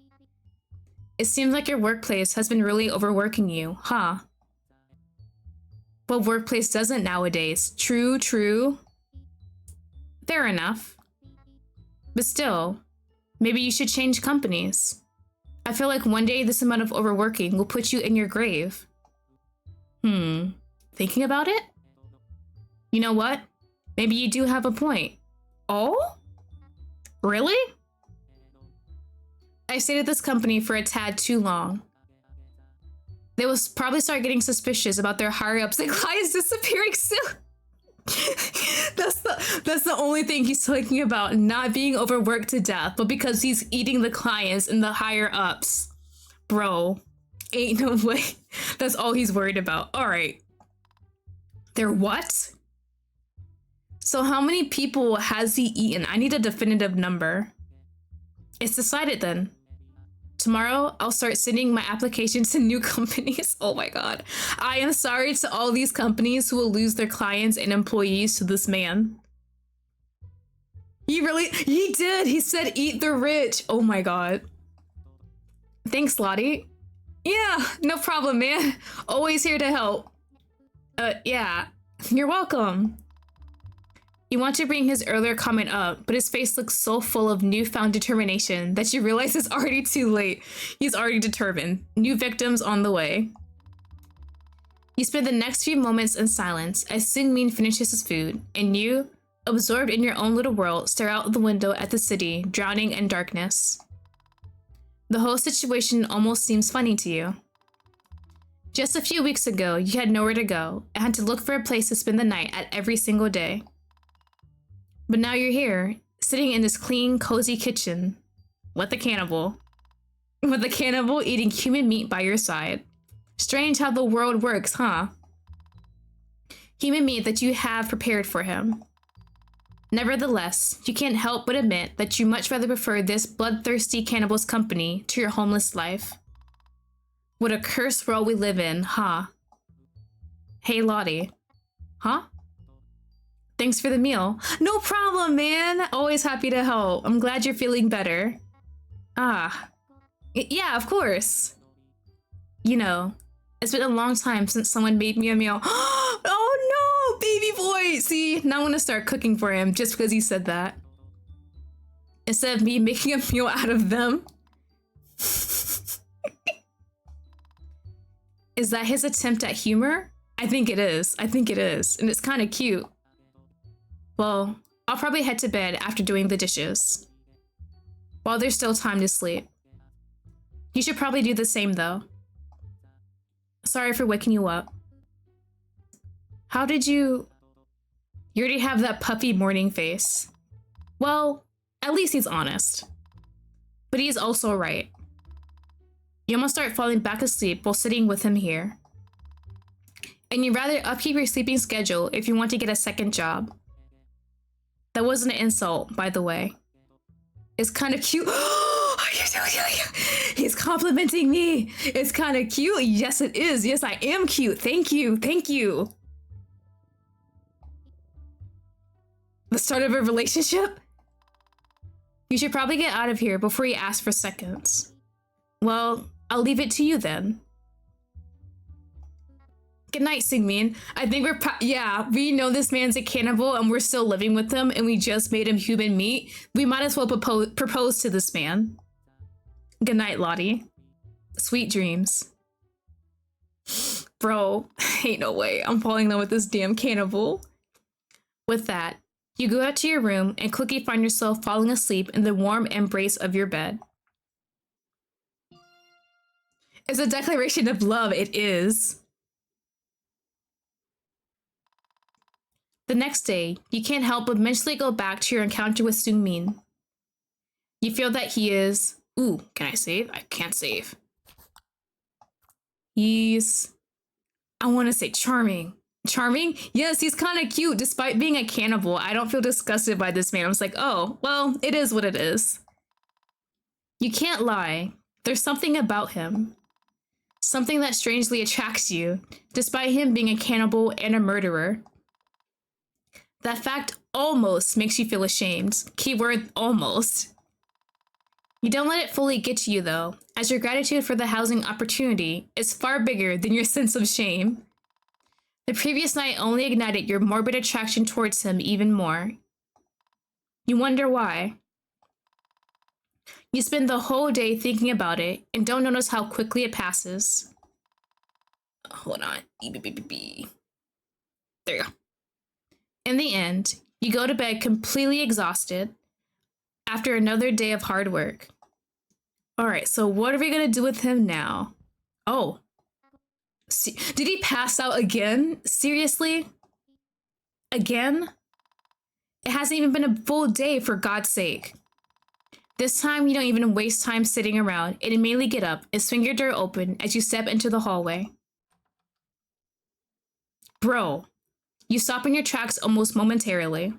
It seems like your workplace has been really overworking you, huh? What workplace doesn't nowadays? True, true. Fair enough. But still, maybe you should change companies. I feel like one day this amount of overworking will put you in your grave. Thinking about it? You know what? Maybe you do have a point. Oh? Really? I stayed at this company for a tad too long. They will probably start getting suspicious about their higher-ups and clients disappearing soon. That's the only thing he's thinking about, not being overworked to death, but because he's eating the clients and the higher-ups. Bro, ain't no way. That's all he's worried about. All right. They're what? So how many people has he eaten? I need a definitive number. It's decided then. Tomorrow, I'll start sending my applications to new companies. Oh my god. I am sorry to all these companies who will lose their clients and employees to this man. He did. He said, eat the rich. Oh my god. Thanks, Lottie. Yeah, no problem, man. Always here to help. Yeah. You're welcome. You want to bring his earlier comment up, but his face looks so full of newfound determination that you realize it's already too late. He's already determined. New victims on the way. You spend the next few moments in silence as Seungmin finishes his food, and you, absorbed in your own little world, stare out the window at the city, drowning in darkness. The whole situation almost seems funny to you. Just a few weeks ago, you had nowhere to go and had to look for a place to spend the night at every single day. But now you're here, sitting in this clean, cozy kitchen, with a cannibal. With a cannibal eating human meat by your side. Strange how the world works, huh? Human meat that you have prepared for him. Nevertheless, you can't help but admit that you much rather prefer this bloodthirsty cannibal's company to your homeless life. What a cursed world we live in, huh? Hey, Lottie. Huh? Thanks for the meal. No problem, man. Always happy to help. I'm glad you're feeling better. Ah. Yeah, of course. You know, it's been a long time since someone made me a meal. Oh no, baby boy. See, now I want to start cooking for him just because he said that. Instead of me making a meal out of them. Is that his attempt at humor? I think it is. I think it is. And it's kind of cute. Well, I'll probably head to bed after doing the dishes. While there's still time to sleep. You should probably do the same though. Sorry for waking you up. How did you... You already have that puppy morning face. Well, at least he's honest. But he's also right. You almost start falling back asleep while sitting with him here. And you'd rather upkeep your sleeping schedule if you want to get a second job. That wasn't an insult, by the way. It's kind of cute. He's complimenting me. It's kind of cute. Yes, it is. Yes, I am cute. Thank you. Thank you. The start of a relationship? You should probably get out of here before you ask for seconds. Well, I'll leave it to you then. Good night, Seungmin. I think we know this man's a cannibal and we're still living with him and we just made him human meat. We might as well propose to this man. Good night, Lottie. Sweet dreams. Bro, ain't no way I'm falling in love with this damn cannibal. With that, you go out to your room and quickly find yourself falling asleep in the warm embrace of your bed. It's a declaration of love, it is. The next day, you can't help but mentally go back to your encounter with Seungmin. You feel that he is... Ooh, can I save? I can't save. He's... I want to say charming. Charming? Yes, he's kind of cute. Despite being a cannibal, I don't feel disgusted by this man. I was like, oh, well, it is what it is. You can't lie. There's something about him. Something that strangely attracts you, despite him being a cannibal and a murderer. That fact almost makes you feel ashamed. Keyword almost. You don't let it fully get to you though, as your gratitude for the housing opportunity is far bigger than your sense of shame. The previous night only ignited your morbid attraction towards him even more. You wonder why. You spend the whole day thinking about it and don't notice how quickly it passes. Hold on. There you go. In the end, you go to bed completely exhausted after another day of hard work. All right, so what are we gonna do with him now? Oh, did he pass out again? Seriously? Again? It hasn't even been a full day, for God's sake. This time, you don't even waste time sitting around and immediately get up and swing your door open as you step into the hallway. Bro, you stop in your tracks almost momentarily.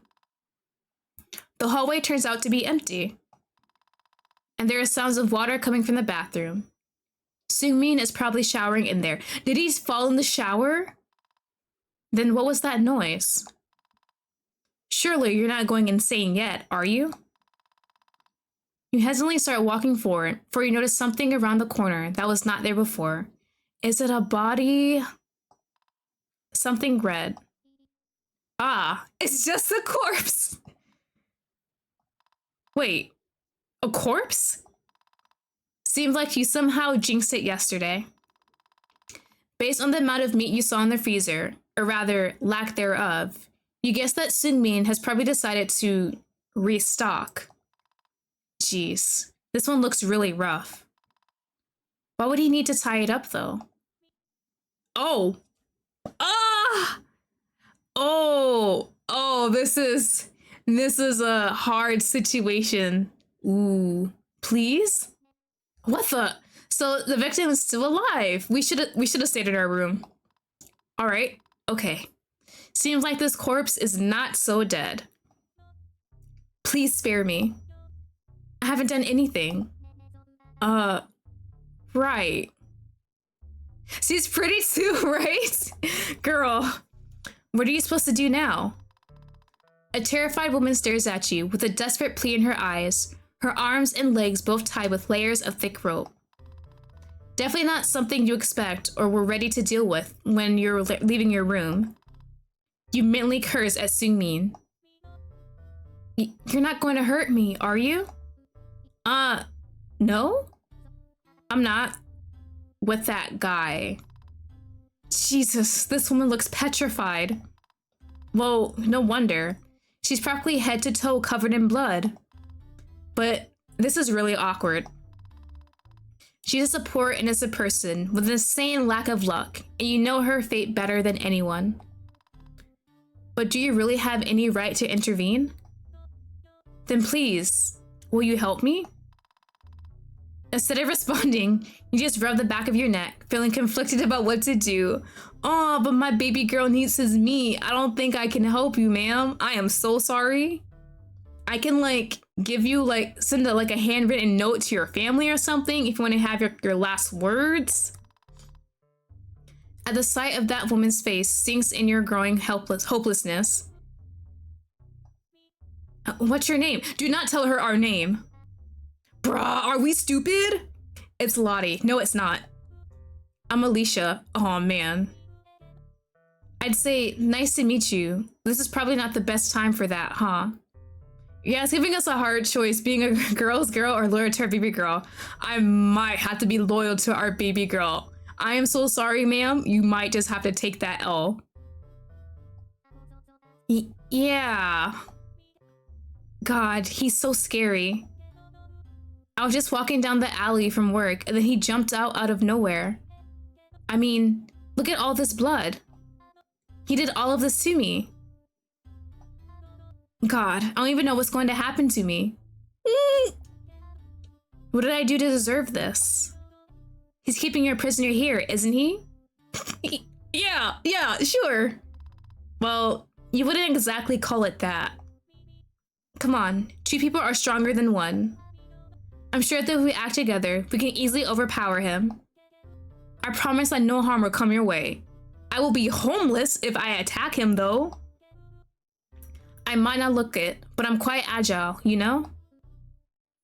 The hallway turns out to be empty. And there are sounds of water coming from the bathroom. Seungmin is probably showering in there. Did he fall in the shower? Then what was that noise? Surely you're not going insane yet, are you? You hesitantly start walking forward, for you notice something around the corner that was not there before. Is it a body? Something red. Ah, it's just a corpse. Wait, a corpse? Seems like you somehow jinxed it yesterday. Based on the amount of meat you saw in the freezer, or rather, lack thereof, you guess that Sunmin has probably decided to restock. Jeez, this one looks really rough. Why would he need to tie it up, though? Oh! Ah! Oh, this is a hard situation. Ooh, please? What the? So the victim is still alive. We should have stayed in our room. All right, okay. Seems like this corpse is not so dead. Please spare me. I haven't done anything. Right. She's pretty too, right? Girl, what are you supposed to do now? A terrified woman stares at you with a desperate plea in her eyes, her arms and legs both tied with layers of thick rope. Definitely not something you expect or were ready to deal with when you're leaving your room. You mentally curse at Sunmin. You're not going to hurt me, are you? No? I'm not with that guy. Jesus, this woman looks petrified. Well, no wonder. She's practically head to toe covered in blood. But this is really awkward. She's a poor, innocent person with an insane lack of luck, and you know her fate better than anyone. But do you really have any right to intervene? Then please, will you help me? Instead of responding, you just rub the back of your neck, feeling conflicted about what to do. Oh, but my baby girl needs his meat. I don't think I can help you, ma'am. I am so sorry. I can give you send a handwritten note to your family or something if you want to have your last words. At the sight of that woman's face sinks in your growing hopelessness. What's your name? Do not tell her our name. Bruh, are we stupid? It's Lottie. No, it's not. I'm Alicia. Oh man. I'd say nice to meet you. This is probably not the best time for that, huh? Yeah, it's giving us a hard choice, being a girl's girl or loyal to our baby girl. I might have to be loyal to our baby girl. I am so sorry, ma'am. You might just have to take that L. Yeah. God, he's so scary. I was just walking down the alley from work, and then he jumped out of nowhere. I mean, look at all this blood. He did all of this to me. God, I don't even know what's going to happen to me. What did I do to deserve this? He's keeping you a prisoner here, isn't he? Yeah, sure. Well, you wouldn't exactly call it that. Come on, two people are stronger than one. I'm sure that if we act together, we can easily overpower him. I promise that no harm will come your way. I will be homeless if I attack him, though. I might not look it, but I'm quite agile, you know?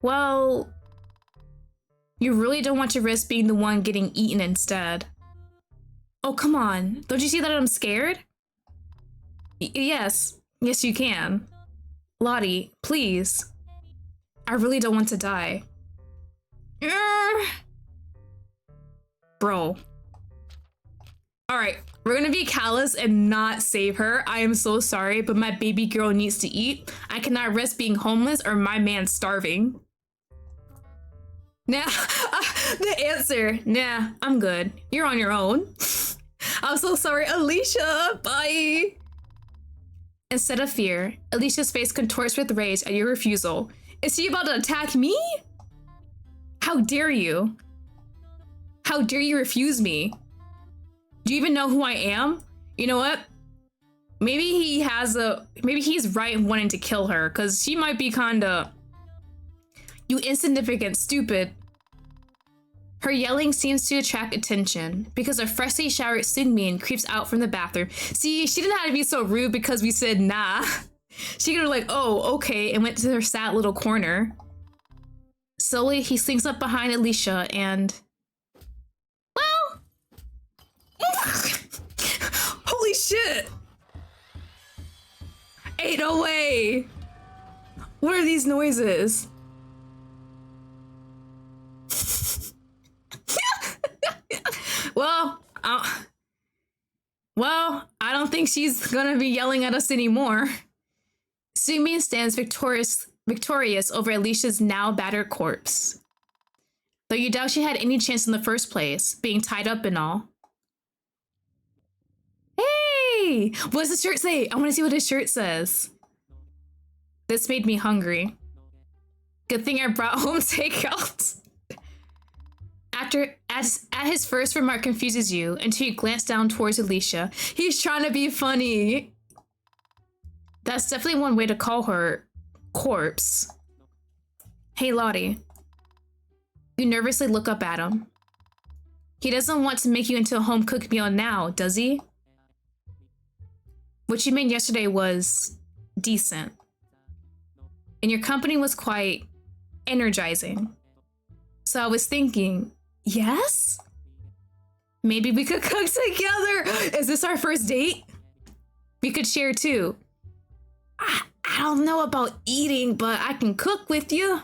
Well, you really don't want to risk being the one getting eaten instead. Oh, come on. Don't you see that I'm scared? Yes, you can. Lottie, please. I really don't want to die. Bro. Alright, we're gonna be callous and not save her. I am so sorry, but my baby girl needs to eat. I cannot risk being homeless or my man starving. Nah, the answer, nah, I'm good. You're on your own. I'm so sorry, Alicia, bye. Instead of fear, Alicia's face contorts with rage at your refusal. Is she about to attack me? How dare you? How dare you refuse me? Do you even know who I am? You know what? Maybe he's right in wanting to kill her, because she might be kinda... You insignificant, stupid. Her yelling seems to attract attention, because a freshly showered Sunmin creeps out from the bathroom. See, she didn't have to be so rude because we said nah. She could have oh, okay, and went to her sad little corner. Slowly, he slinks up behind Alicia and... Well... Holy shit! Ain't no way! What are these noises? Well, I don't think she's gonna be yelling at us anymore. Sumin stands victorious over Alicia's now battered corpse. Though you doubt she had any chance in the first place, being tied up and all. Hey! What does the shirt say? I want to see what his shirt says. This made me hungry. Good thing I brought home takeout. As his first remark confuses you until you glance down towards Alicia, he's trying to be funny. That's definitely one way to call her corpse. Hey, Lottie. You nervously look up at him. He doesn't want to make you into a home-cooked meal now, does he? What you made yesterday was decent. And your company was quite energizing. So I was thinking, yes? Maybe we could cook together. Is this our first date? We could share too. I don't know about eating, but I can cook with you.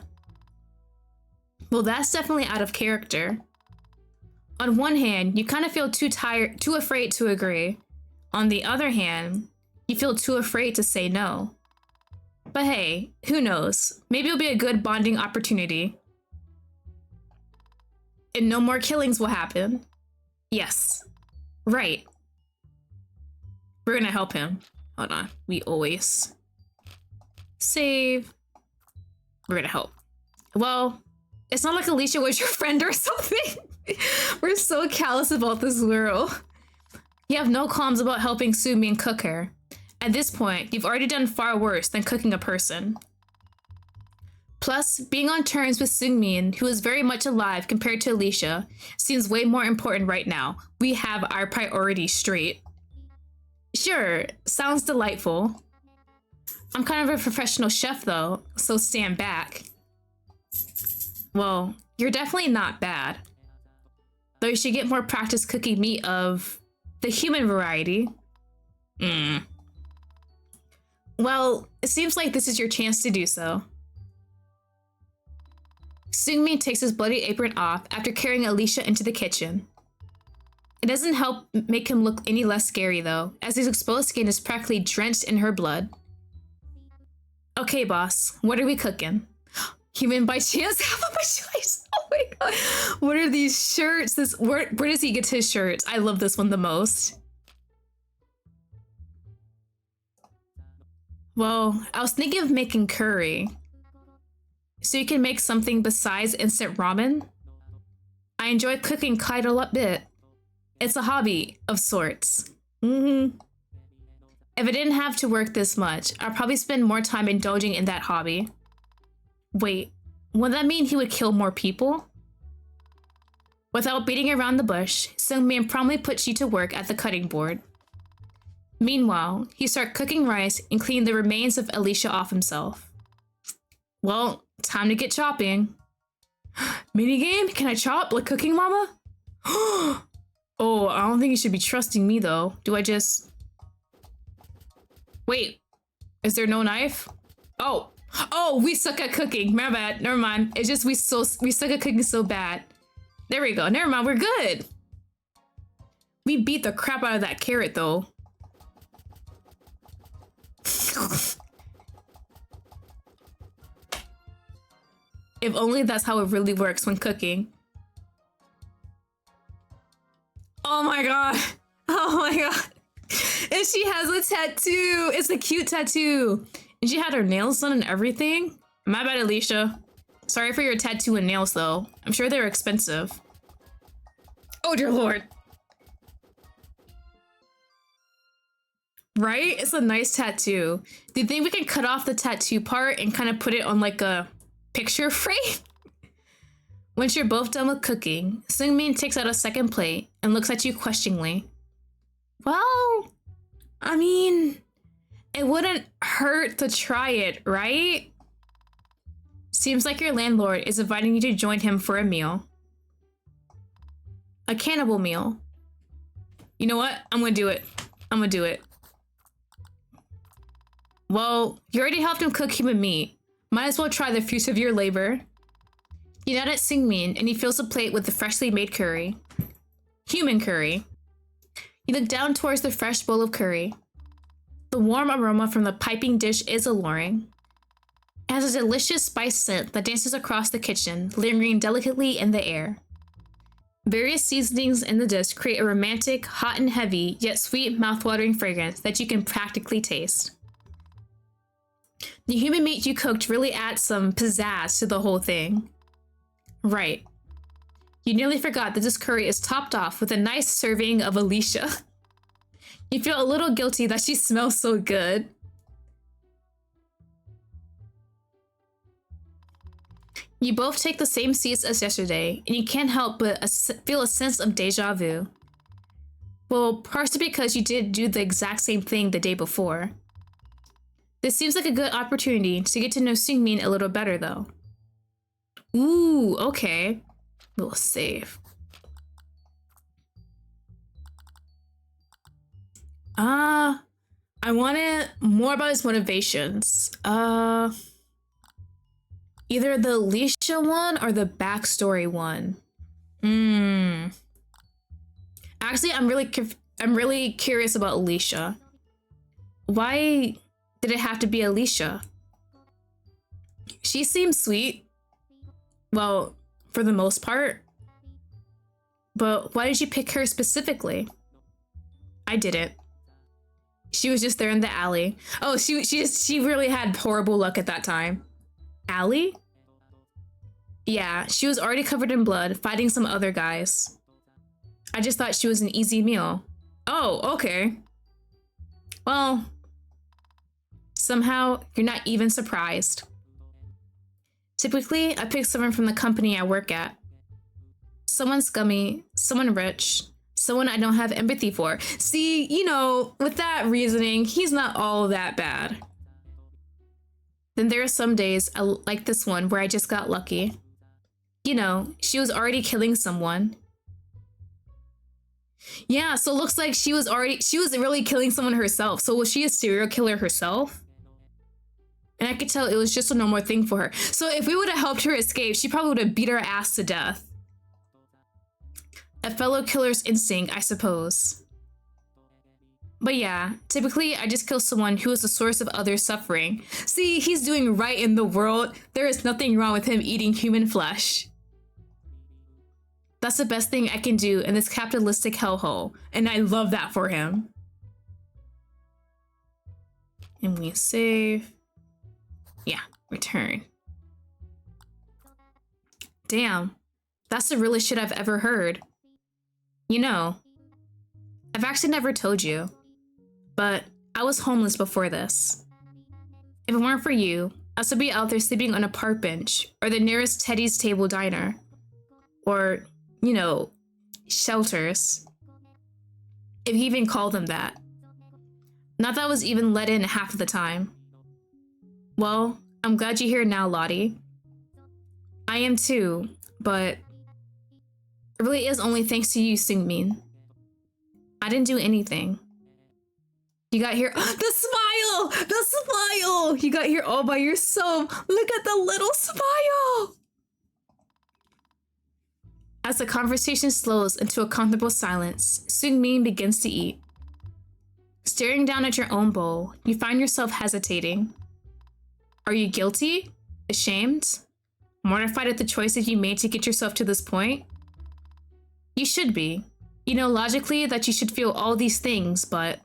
Well, that's definitely out of character. On one hand, you kind of feel too afraid to agree. On the other hand, you feel too afraid to say no. But hey, who knows? Maybe it'll be a good bonding opportunity. And no more killings will happen. Yes. Right. We're gonna help him. Hold on. We always save. We're gonna help. Well, it's not like Alicia was your friend or something. We're so callous about this world. You have no qualms about helping Sumin cook her. At this point, you've already done far worse than cooking a person. Plus, being on terms with Seungmin, who is very much alive compared to Alicia, seems way more important right now. We have our priorities straight. Sure, sounds delightful. I'm kind of a professional chef though, so stand back. Well, you're definitely not bad. Though you should get more practice cooking meat of the human variety. Well, it seems like this is your chance to do so. Seungmin takes his bloody apron off after carrying Alicia into the kitchen. It doesn't help make him look any less scary though, as his exposed skin is practically drenched in her blood. Okay, boss, what are we cooking? Human by chance, half of my choice. Oh my god. What are these shirts? Where does he get his shirts? I love this one the most. Well, I was thinking of making curry. So you can make something besides instant ramen? I enjoy cooking quite a bit. It's a hobby of sorts. If I didn't have to work this much, I'd probably spend more time indulging in that hobby. Wait, would that mean he would kill more people? Without beating around the bush, Seungmin promptly puts you to work at the cutting board. Meanwhile, he starts cooking rice and cleaning the remains of Alicia off himself. Well, time to get chopping. Minigame? Can I chop like Cooking Mama? Oh, I don't think you should be trusting me though. Do I just... Wait, is there no knife? Oh, we suck at cooking. My bad, never mind. It's just we suck at cooking so bad. There we go, never mind, we're good. We beat the crap out of that carrot though. If only that's how it really works when cooking. Oh my god. Oh my god. And she has a tattoo. It's a cute tattoo. And she had her nails done and everything. My bad, Alicia. Sorry for your tattoo and nails though. I'm sure they're expensive. Oh dear lord. Right? It's a nice tattoo. Do you think we can cut off the tattoo part and kind of put it on like a picture frame? Once you're both done with cooking, Seungmin takes out a second plate and looks at you questioningly. Well, I mean, it wouldn't hurt to try it, right? Seems like your landlord is inviting you to join him for a meal. A cannibal meal. You know what? I'm gonna do it. I'm gonna do it. Well, you already helped him cook human meat. Might as well try the fruits of your labor. You nod at Singmin and he fills a plate with the freshly made curry. Human curry. You look down towards the fresh bowl of curry. The warm aroma from the piping dish is alluring. It has a delicious spice scent that dances across the kitchen, lingering delicately in the air. Various seasonings in the dish create a romantic, hot and heavy, yet sweet, mouth-watering fragrance that you can practically taste. The human meat you cooked really adds some pizzazz to the whole thing. Right. You nearly forgot that this curry is topped off with a nice serving of Alicia. You feel a little guilty that she smells so good. You both take the same seats as yesterday, and you can't help but feel a sense of deja vu. Well, partially because you did do the exact same thing the day before. This seems like a good opportunity to get to know Singmin a little better, though. Ooh, okay. We'll save. I wanted more about his motivations. Either the Alicia one or the backstory one. Actually, I'm really curious about Alicia. Why did it have to be Alicia? She seems sweet. Well, for the most part. But why did you pick her specifically? I didn't. She was just there in the alley. Oh, she really had horrible luck at that time. Alley? Yeah, she was already covered in blood, fighting some other guys. I just thought she was an easy meal. Oh, okay. Well, somehow you're not even surprised. Typically, I pick someone from the company I work at. Someone scummy, someone rich, someone I don't have empathy for. See, you know, with that reasoning, he's not all that bad. Then there are some days, like this one, where I just got lucky. You know, she was already killing someone. Yeah, so it looks like she was really killing someone herself. So was she a serial killer herself? And I could tell it was just a normal thing for her. So if we would have helped her escape, she probably would have beat her ass to death. A fellow killer's instinct, I suppose. But yeah, typically I just kill someone who is the source of others' suffering. See, he's doing right in the world. There is nothing wrong with him eating human flesh. That's the best thing I can do in this capitalistic hellhole, and I love that for him. And we save. Yeah, return. Damn, that's the realest shit I've ever heard. You know, I've actually never told you, but I was homeless before this. If it weren't for you, I'd still be out there sleeping on a park bench or the nearest Teddy's Table diner. Or, you know, shelters. If you even call them that. Not that I was even let in half of the time. Well, I'm glad you're here now, Lottie. I am too, but it really is only thanks to you, Singmin. I didn't do anything. You got here. The smile! The smile! You got here all by yourself. Look at the little smile! As the conversation slows into a comfortable silence, Singmin begins to eat. Staring down at your own bowl, you find yourself hesitating. Are you guilty? Ashamed? Mortified at the choices you made to get yourself to this point? You should be. You know logically that you should feel all these things, but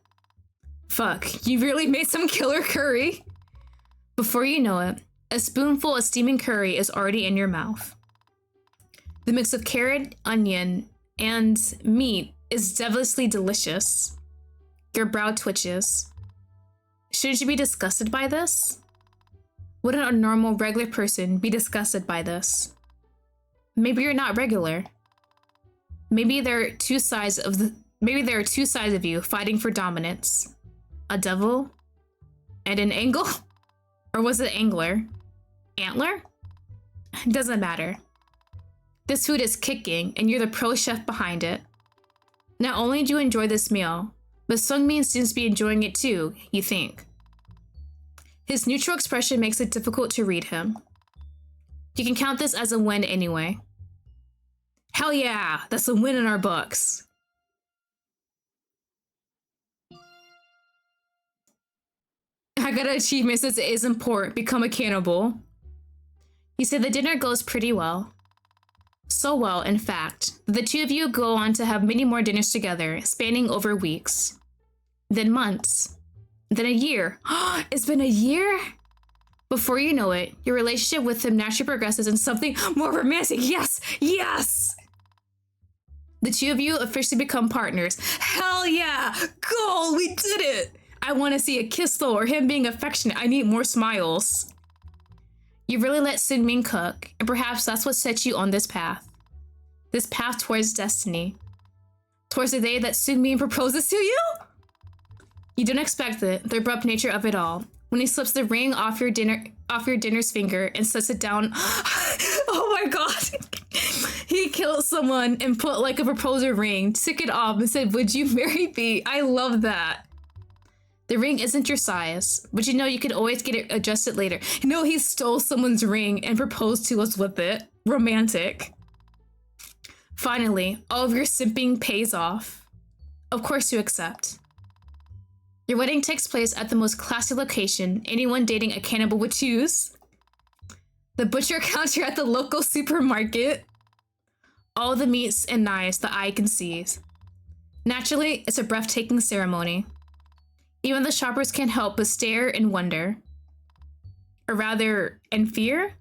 fuck, you really made some killer curry. Before you know it, a spoonful of steaming curry is already in your mouth. The mix of carrot, onion, and meat is devilishly delicious. Your brow twitches. Shouldn't you be disgusted by this? Wouldn't a normal, regular person be disgusted by this? Maybe you're not regular. Maybe there are two sides of you fighting for dominance. A devil and an angle? Or was it angler? Antler? doesn't matter. This food is kicking, and you're the pro chef behind it. Not only do you enjoy this meal, but Sungmin seems to be enjoying it too, you think. His neutral expression makes it difficult to read him. You can count this as a win anyway. Hell yeah, that's a win in our books. I got an achievement since it is important. Become a cannibal. You say the dinner goes pretty well. So well, in fact, that the two of you go on to have many more dinners together, spanning over weeks. Then months. Then a year. It's been a year? Before you know it, your relationship with him naturally progresses into something more romantic. Yes! Yes! The two of you officially become partners. Hell yeah! Goal! We did it! I want to see a kiss though, or him being affectionate. I need more smiles. You really let Sungmin cook, and perhaps that's what set you on this path. This path towards destiny. Towards the day that Sungmin proposes to you? You don't expect it, the abrupt nature of it all. When he slips the ring off your dinner's finger and sets it down. Oh my god. He killed someone and put like a proposal ring, took it off and said, "Would you marry me?" I love that. The ring isn't your size, but you know you could always get it adjusted later. You know, he stole someone's ring and proposed to us with it. Romantic. Finally, all of your simping pays off. Of course you accept. Your wedding takes place at the most classy location anyone dating a cannibal would choose. The butcher counter at the local supermarket. All the meats and knives the eye can see. Naturally, it's a breathtaking ceremony. Even the shoppers can't help but stare and wonder. Or rather, in fear?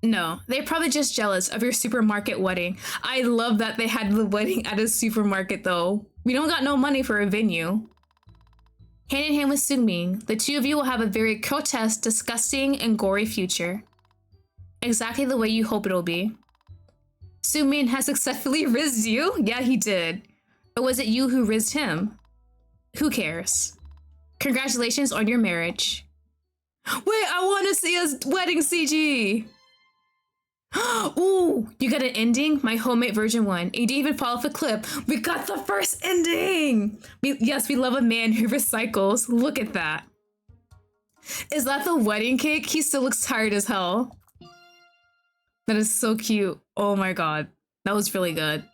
No, they're probably just jealous of your supermarket wedding. I love that they had the wedding at a supermarket though. We don't got no money for a venue. Hand in hand with Sungmin, the two of you will have a very grotesque, disgusting, and gory future. Exactly the way you hope it'll be. Sungmin has successfully rizzed you? Yeah, he did. Or was it you who rizzed him? Who cares? Congratulations on your marriage. Wait, I want to see a wedding CG! Ooh, you got an ending? My Housemate version 1. You didn't even follow the clip. We got the first ending! Yes, we love a man who recycles. Look at that. Is that the wedding cake? He still looks tired as hell. That is so cute. Oh my god. That was really good.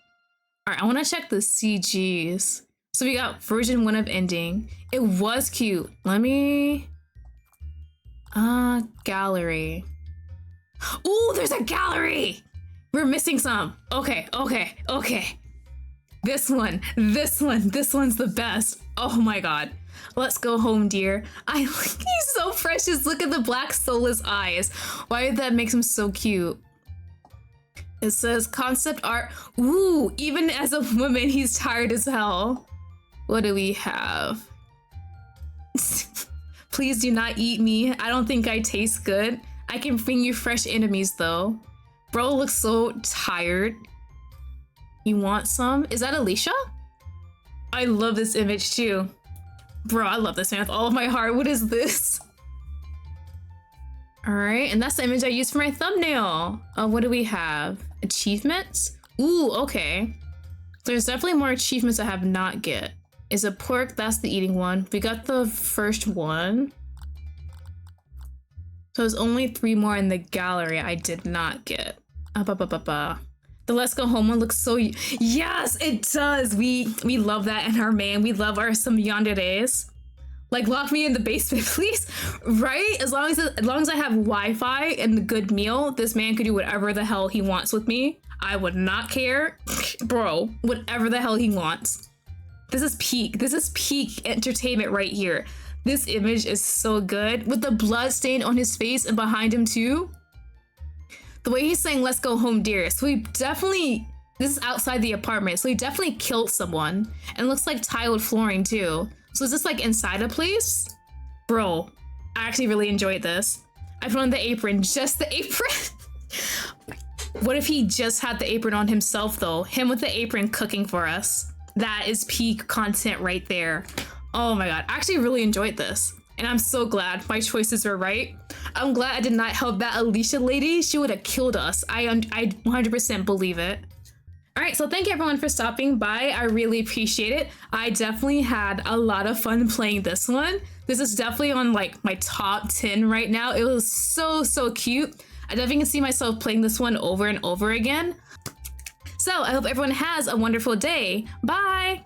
Alright, I want to check the CGs. So we got version 1 of ending. It was cute. Let me... gallery. Ooh, there's a gallery! We're missing some. Okay. This one's the best. Oh my god. Let's go home, dear. He's so precious. Look at the black soulless eyes. Why did that make him so cute? It says concept art. Ooh, even as a woman, he's tired as hell. What do we have? Please do not eat me. I don't think I taste good. I can bring you fresh enemies though. Bro looks so tired. You want some? Is that Alicia? I love this image too. Bro, I love this man with all of my heart. What is this? All right, and that's the image I used for my thumbnail. What do we have? Achievements? Ooh, okay. There's definitely more achievements I have not get. Is it pork? That's the eating one. We got the first one. So there's only 3 more in the gallery I did not get. The Let's Go Home one looks so... Yes, it does! We love that in our man. We love our some yanderes. Like, lock me in the basement, please. Right? As long as I have Wi-Fi and a good meal, this man could do whatever the hell he wants with me. I would not care. Bro, whatever the hell he wants. This is peak entertainment right here. This image is so good. With the blood stain on his face and behind him too. The way he's saying, "Let's go home, dear." So he definitely, this is outside the apartment. So he definitely killed someone. And it looks like tiled flooring too. So is this like inside a place? Bro, I actually really enjoyed this. I put on the apron, just the apron. What if he just had the apron on himself though? Him with the apron cooking for us. That is peak content right there. Oh my god, I actually really enjoyed this. And I'm so glad my choices were right. I'm glad I did not help that Alicia lady. She would have killed us. I 100% believe it. All right, so thank you everyone for stopping by. I really appreciate it. I definitely had a lot of fun playing this one. This is definitely on like my top 10 right now. It was so cute. I definitely can see myself playing this one over and over again. So I hope everyone has a wonderful day. Bye.